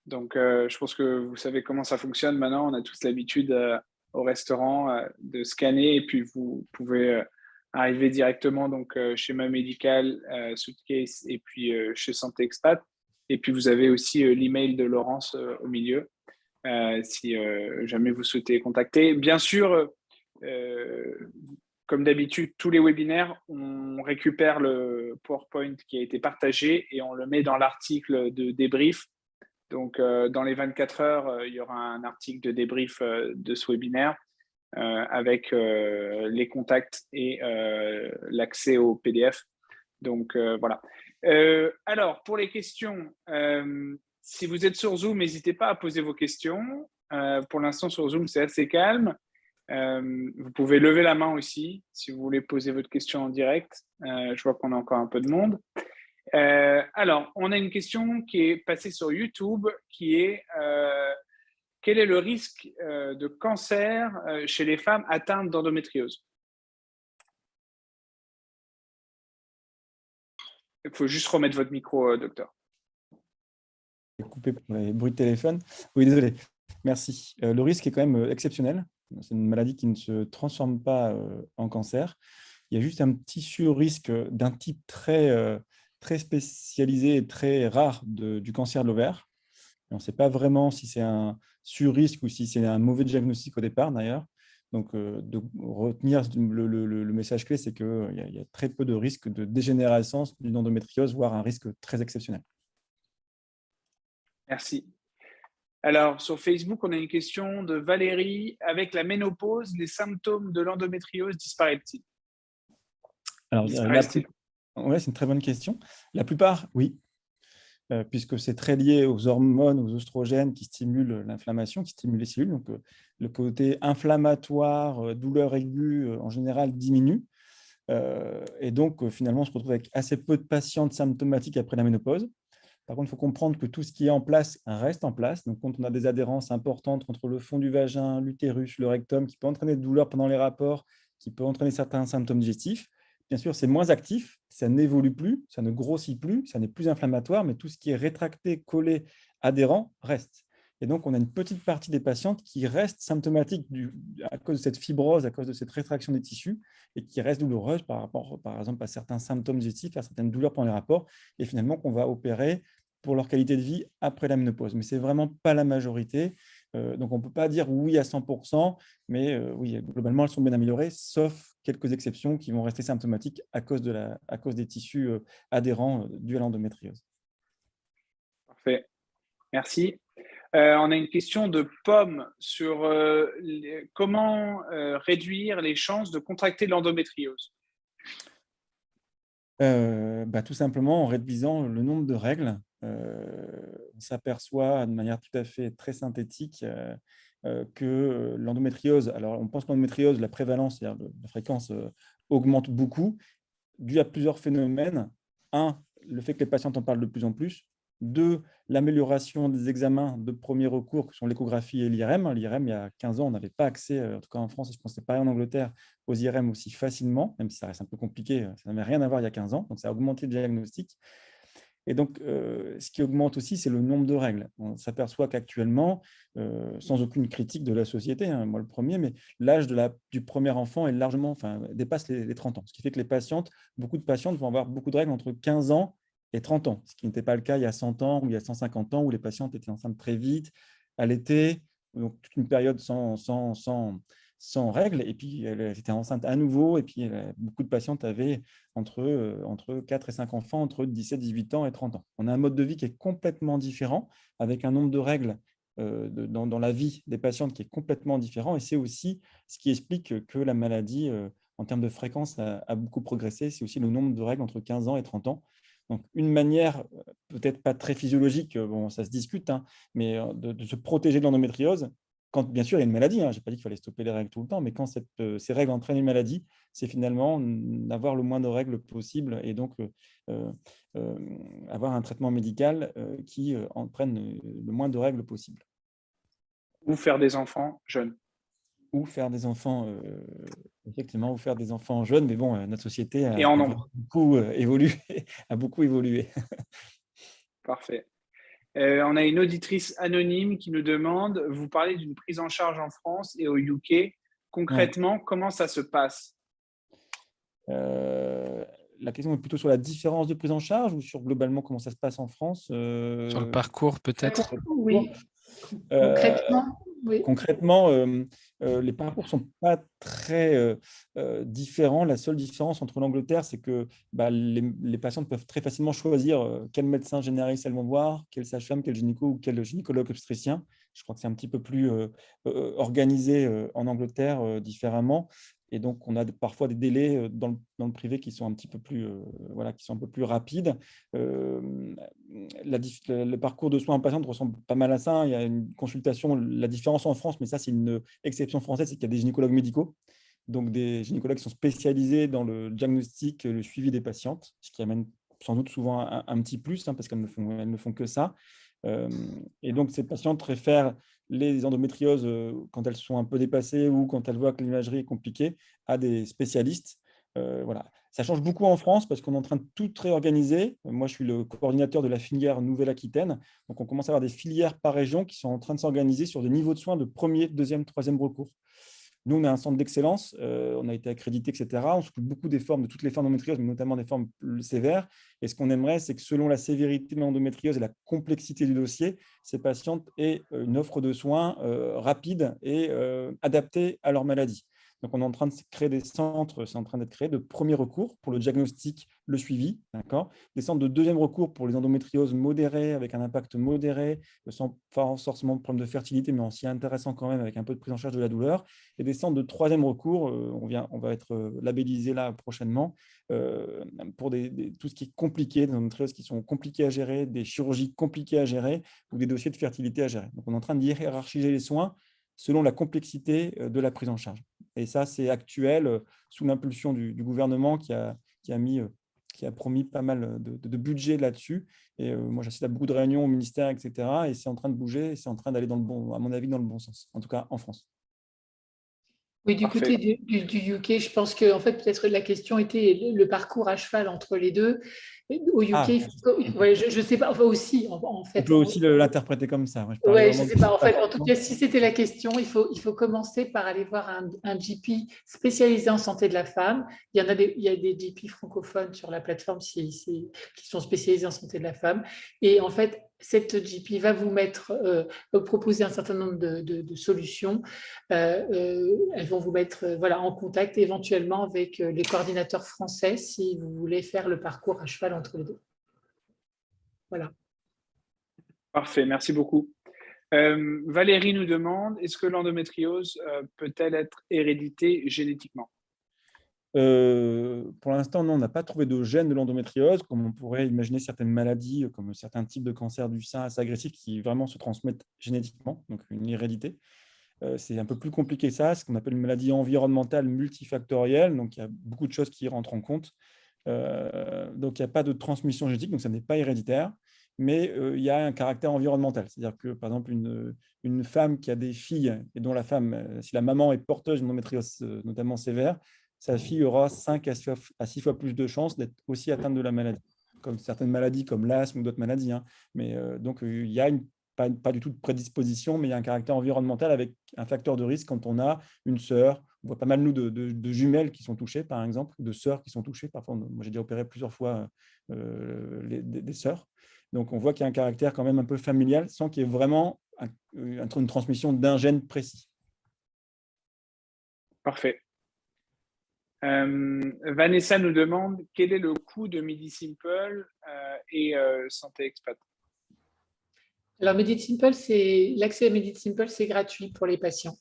Donc, je pense que vous savez comment ça fonctionne maintenant. On a tous l'habitude au restaurant de scanner et puis vous pouvez arriver directement donc, chez My Medical Suitcase et puis chez Santé Expat. Et puis, vous avez aussi l'email de Laurence au milieu si jamais vous souhaitez contacter. Bien sûr, comme d'habitude, tous les webinaires, on récupère le PowerPoint qui a été partagé et on le met dans l'article de débrief. Donc, dans les 24 heures, il y aura un article de débrief de ce webinaire avec les contacts et l'accès au PDF. Donc, voilà. Alors, pour les questions, si vous êtes sur Zoom, n'hésitez pas à poser vos questions. Pour l'instant, sur Zoom, c'est assez calme. Vous pouvez lever la main aussi si vous voulez poser votre question en direct. Je vois qu'on a encore un peu de monde. Alors, on a une question qui est passée sur YouTube qui est quel est le risque de cancer chez les femmes atteintes d'endométriose? Il faut juste remettre votre micro, docteur. Coupé pour les bruits de téléphone. Oui, désolé. Merci. Le risque est quand même exceptionnel. C'est une maladie qui ne se transforme pas en cancer. Il y a juste un petit sur-risque d'un type très spécialisé et très rare du cancer de l'ovaire. On ne sait pas vraiment si c'est un sur-risque ou si c'est un mauvais diagnostic au départ, d'ailleurs. Donc, de retenir le message clé, c'est qu'il y a très peu de risque de dégénérescence d'une endométriose, voire un risque très exceptionnel. Merci. Alors, sur Facebook, on a une question de Valérie. Avec la ménopause, les symptômes de l'endométriose disparaissent-ils? Alors, ouais, c'est une très bonne question. La plupart, oui, puisque c'est très lié aux hormones, aux oestrogènes qui stimulent l'inflammation, qui stimulent les cellules. Donc, le côté inflammatoire, douleur aiguë, en général, diminue. Et donc, finalement, on se retrouve avec assez peu de patientes symptomatiques après la ménopause. Par contre, il faut comprendre que tout ce qui est en place reste en place. Donc, quand on a des adhérences importantes entre le fond du vagin, l'utérus, le rectum, qui peut entraîner des douleurs pendant les rapports, qui peut entraîner certains symptômes digestifs, bien sûr, c'est moins actif, ça n'évolue plus, ça ne grossit plus, ça n'est plus inflammatoire, mais tout ce qui est rétracté, collé, adhérent reste. Et donc, on a une petite partie des patientes qui restent symptomatiques à cause de cette fibrose, à cause de cette rétraction des tissus, et qui restent douloureuses par rapport, par exemple, à certains symptômes digestifs, à certaines douleurs pendant les rapports, et finalement qu'on va opérer pour leur qualité de vie après la ménopause. Mais ce n'est vraiment pas la majorité. Donc, on ne peut pas dire oui à 100%, mais oui, globalement, elles sont bien améliorées, sauf quelques exceptions qui vont rester symptomatiques à cause des tissus adhérents dus à l'endométriose. Parfait. Merci. On a une question de Pomme sur comment réduire les chances de contracter l'endométriose. Tout simplement en réduisant le nombre de règles. On s'aperçoit de manière tout à fait très synthétique que l'endométriose, alors on pense que l'endométriose, la prévalence, c'est-à-dire la fréquence augmente beaucoup, dû à plusieurs phénomènes. Un, le fait que les patientes en parlent de plus en plus. Deux, l'amélioration des examens de premier recours, que sont l'échographie et l'IRM. L'IRM, il y a 15 ans, on n'avait pas accès, en tout cas en France, et je pense que c'est pareil en Angleterre, aux IRM aussi facilement, même si ça reste un peu compliqué, ça n'avait rien à voir il y a 15 ans, donc ça a augmenté le diagnostic. Et donc, ce qui augmente aussi, c'est le nombre de règles. On s'aperçoit qu'actuellement, sans aucune critique de la société, hein, moi le premier, mais l'âge du premier enfant est largement, dépasse les 30 ans. Ce qui fait que beaucoup de patientes vont avoir beaucoup de règles entre 15 ans et 30 ans, ce qui n'était pas le cas il y a 100 ans ou il y a 150 ans, où les patientes étaient enceintes très vite, allaitaient, donc toute une période sans règles, et puis elles étaient enceintes à nouveau, et puis beaucoup de patientes avaient entre 4 et 5 enfants, entre 17, 18 ans et 30 ans. On a un mode de vie qui est complètement différent, avec un nombre de règles dans la vie des patientes qui est complètement différent, et c'est aussi ce qui explique que la maladie, en termes de fréquence, a beaucoup progressé. C'est aussi le nombre de règles entre 15 ans et 30 ans. Donc, une manière, peut-être pas très physiologique, bon, ça se discute, hein, mais de se protéger de l'endométriose, quand bien sûr il y a une maladie, hein, je n'ai pas dit qu'il fallait stopper les règles tout le temps, mais quand ces règles entraînent une maladie, c'est finalement d'avoir le moins de règles possible et donc avoir un traitement médical qui entraîne le moins de règles possible. Ou faire des enfants jeunes. Ou faire des enfants, effectivement, ou faire des enfants jeunes, mais bon, notre société Et en nombre. beaucoup évolué, a beaucoup évolué. Parfait. On a une auditrice anonyme qui nous demande, vous parlez d'une prise en charge en France et au UK. Concrètement, comment ça se passe? La question est plutôt sur la différence de prise en charge ou sur globalement comment ça se passe en France? Sur le parcours, peut-être? Oui. Concrètement, oui. Concrètement, les parcours ne sont pas très différents. La seule différence entre l'Angleterre, c'est que les patientes peuvent très facilement choisir quel médecin généraliste elles vont voir, quel sage-femme, quel gynéco ou quel gynécologue obstétricien. Je crois que c'est un petit peu plus organisé en Angleterre différemment. Et donc, on a parfois des délais dans le privé qui sont un petit peu plus, qui sont un peu plus rapides. Le parcours de soins en patiente ressemble pas mal à ça. Il y a une consultation. La différence en France, mais ça, c'est une exception française, c'est qu'il y a des gynécologues médicaux. Donc, des gynécologues qui sont spécialisés dans le diagnostic, le suivi des patientes, ce qui amène sans doute souvent un petit plus, hein, parce qu'elles ne font que ça. Et donc, ces patientes réfèrent les endométrioses quand elles sont un peu dépassées ou quand elles voient que l'imagerie est compliquée à des spécialistes. Voilà. Ça change beaucoup en France parce qu'on est en train de tout réorganiser. Moi, je suis le coordinateur de la filière Nouvelle-Aquitaine. Donc, on commence à avoir des filières par région qui sont en train de s'organiser sur des niveaux de soins de premier, deuxième, troisième recours. Nous, on est un centre d'excellence, on a été accrédité, etc. On s'occupe beaucoup des formes, de toutes les formes d'endométriose, mais notamment des formes plus sévères. Et ce qu'on aimerait, c'est que selon la sévérité de l'endométriose et la complexité du dossier, ces patientes aient une offre de soins rapide et adaptée à leur maladie. Donc, on est en train de créer des centres, c'est en train d'être créé de premier recours pour le diagnostic, le suivi, d'accord. Des centres de deuxième recours pour les endométrioses modérées, avec un impact modéré, sans forcément de problème de fertilité, mais aussi intéressant quand même, avec un peu de prise en charge de la douleur. Et des centres de troisième recours, on va être labellisé là prochainement, pour tout ce qui est compliqué, des endométrioses qui sont compliquées à gérer, des chirurgies compliquées à gérer ou des dossiers de fertilité à gérer. Donc, on est en train de hiérarchiser les soins selon la complexité de la prise en charge. Et ça, c'est actuel, sous l'impulsion du gouvernement qui a promis pas mal de budget là-dessus. Et moi, j'assiste à beaucoup de réunions au ministère, etc. Et c'est en train de bouger, et c'est en train d'aller, à mon avis, dans le bon sens, en tout cas en France. Oui, du côté du UK, je pense que fait, peut-être la question était le parcours à cheval entre les deux. Au UK, je ne sais pas, enfin aussi, en fait. On peut aussi l'interpréter comme ça. Oui, je ne sais pas. En fait, en tout cas, si c'était la question, il faut commencer par aller voir un GP spécialisé en santé de la femme. Il y a des GP francophones sur la plateforme qui sont spécialisés en santé de la femme. Et en fait, cette GP va vous proposer un certain nombre de solutions. Elles vont vous mettre en contact éventuellement avec les coordinateurs français si vous voulez faire le parcours à cheval entre les deux. Voilà. Parfait, merci beaucoup. Valérie nous demande, est-ce que l'endométriose peut-elle être héréditée génétiquement? Pour l'instant, non, on n'a pas trouvé de gène de l'endométriose, comme on pourrait imaginer certaines maladies, comme certains types de cancers du sein assez agressifs qui vraiment se transmettent génétiquement, donc une hérédité. c'est un peu plus compliqué que ça, c'est ce qu'on appelle une maladie environnementale multifactorielle, donc il y a beaucoup de choses qui rentrent en compte. Donc il n'y a pas de transmission génétique, donc ça n'est pas héréditaire, mais il y a un caractère environnemental. C'est-à-dire que, par exemple, une femme qui a des filles et dont la femme, si la maman est porteuse d'endométriose notamment sévère, sa fille aura 5 à 6 fois plus de chances d'être aussi atteinte de la maladie, comme certaines maladies comme l'asthme ou d'autres maladies. Hein. Mais donc, il y a pas du tout de prédisposition, mais il y a un caractère environnemental avec un facteur de risque quand on a une sœur. On voit pas mal, nous, de jumelles qui sont touchées, par exemple, de sœurs qui sont touchées. Parfois, moi, j'ai déjà opéré plusieurs fois des sœurs. Donc, on voit qu'il y a un caractère quand même un peu familial, sans qu'il y ait vraiment une transmission d'un gène précis. Parfait. Vanessa nous demande quel est le coût de MediSimple et Santé Expat. Alors, l'accès à MediSimple, c'est gratuit pour les patients.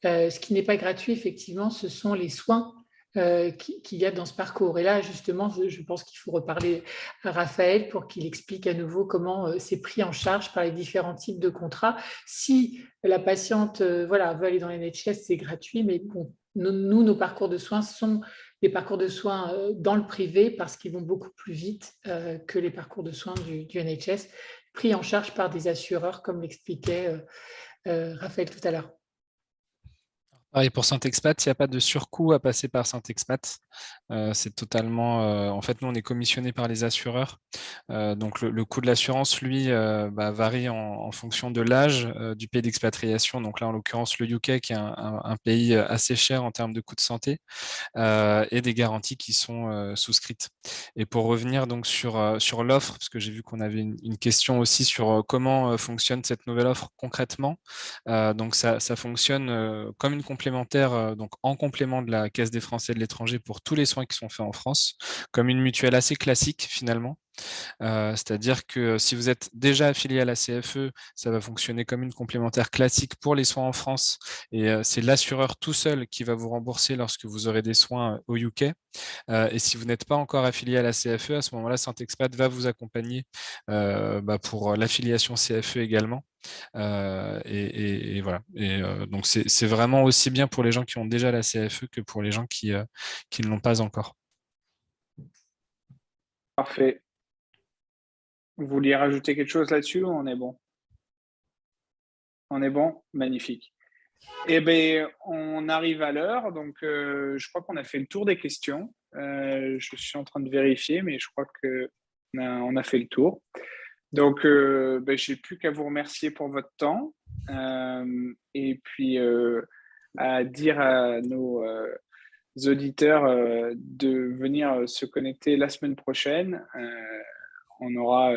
Ce qui n'est pas gratuit, effectivement, ce sont les soins qu'il y a dans ce parcours. Et là, justement, je pense qu'il faut reparler à Raphaël pour qu'il explique à nouveau comment c'est pris en charge par les différents types de contrats. Si la patiente veut aller dans les NHS, c'est gratuit, mais bon, nos parcours de soins sont des parcours de soins dans le privé parce qu'ils vont beaucoup plus vite que les parcours de soins du NHS, pris en charge par des assureurs, comme l'expliquait Raphaël tout à l'heure. Et pour Saint-Expat, il n'y a pas de surcoût à passer par Saint-Expat. C'est totalement… en fait, nous, on est commissionné par les assureurs. Donc, le coût de l'assurance, lui, varie en fonction de l'âge du pays d'expatriation. Donc là, en l'occurrence, le UK, qui est un pays assez cher en termes de coûts de santé, et des garanties qui sont souscrites. Et pour revenir donc sur l'offre, parce que j'ai vu qu'on avait une question aussi sur comment fonctionne cette nouvelle offre concrètement. Donc ça fonctionne comme une complémentaire, donc en complément de la Caisse des Français de l'étranger pour tous les soins qui sont faits en France, comme une mutuelle assez classique finalement. C'est-à-dire que si vous êtes déjà affilié à la CFE, ça va fonctionner comme une complémentaire classique pour les soins en France et c'est l'assureur tout seul qui va vous rembourser lorsque vous aurez des soins au UK. Et si vous n'êtes pas encore affilié à la CFE, à ce moment-là, Saint-Expat va vous accompagner pour l'affiliation CFE également. Et voilà. Et donc c'est vraiment aussi bien pour les gens qui ont déjà la CFE que pour les gens qui ne l'ont pas encore. Parfait. Vous vouliez rajouter quelque chose là-dessus ou on est bon? On est bon? Magnifique. Eh bien, on arrive à l'heure, donc je crois qu'on a fait le tour des questions. Je suis en train de vérifier, mais je crois qu'on a fait le tour. Donc, je n'ai plus qu'à vous remercier pour votre temps et puis à dire à nos auditeurs de venir se connecter la semaine prochaine. On aura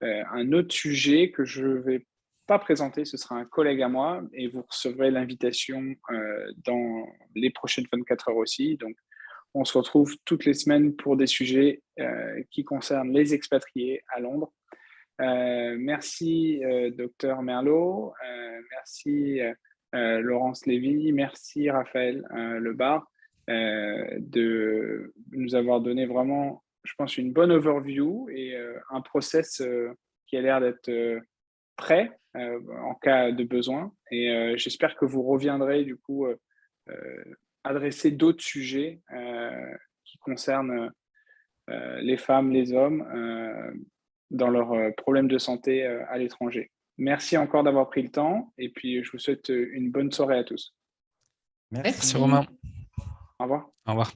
un autre sujet que je ne vais pas présenter, ce sera un collègue à moi et vous recevrez l'invitation dans les prochaines 24 heures aussi. Donc, on se retrouve toutes les semaines pour des sujets qui concernent les expatriés à Londres. Merci Dr Merlot, merci Laurence Lévy, merci Raphaël Lebar de nous avoir donné vraiment, je pense, une bonne overview et un process qui a l'air d'être prêt en cas de besoin. Et j'espère que vous reviendrez du coup adresser d'autres sujets qui concernent les femmes, les hommes dans leurs problèmes de santé à l'étranger. Merci encore d'avoir pris le temps et puis je vous souhaite une bonne soirée à tous. Merci Romain. Au revoir. Au revoir.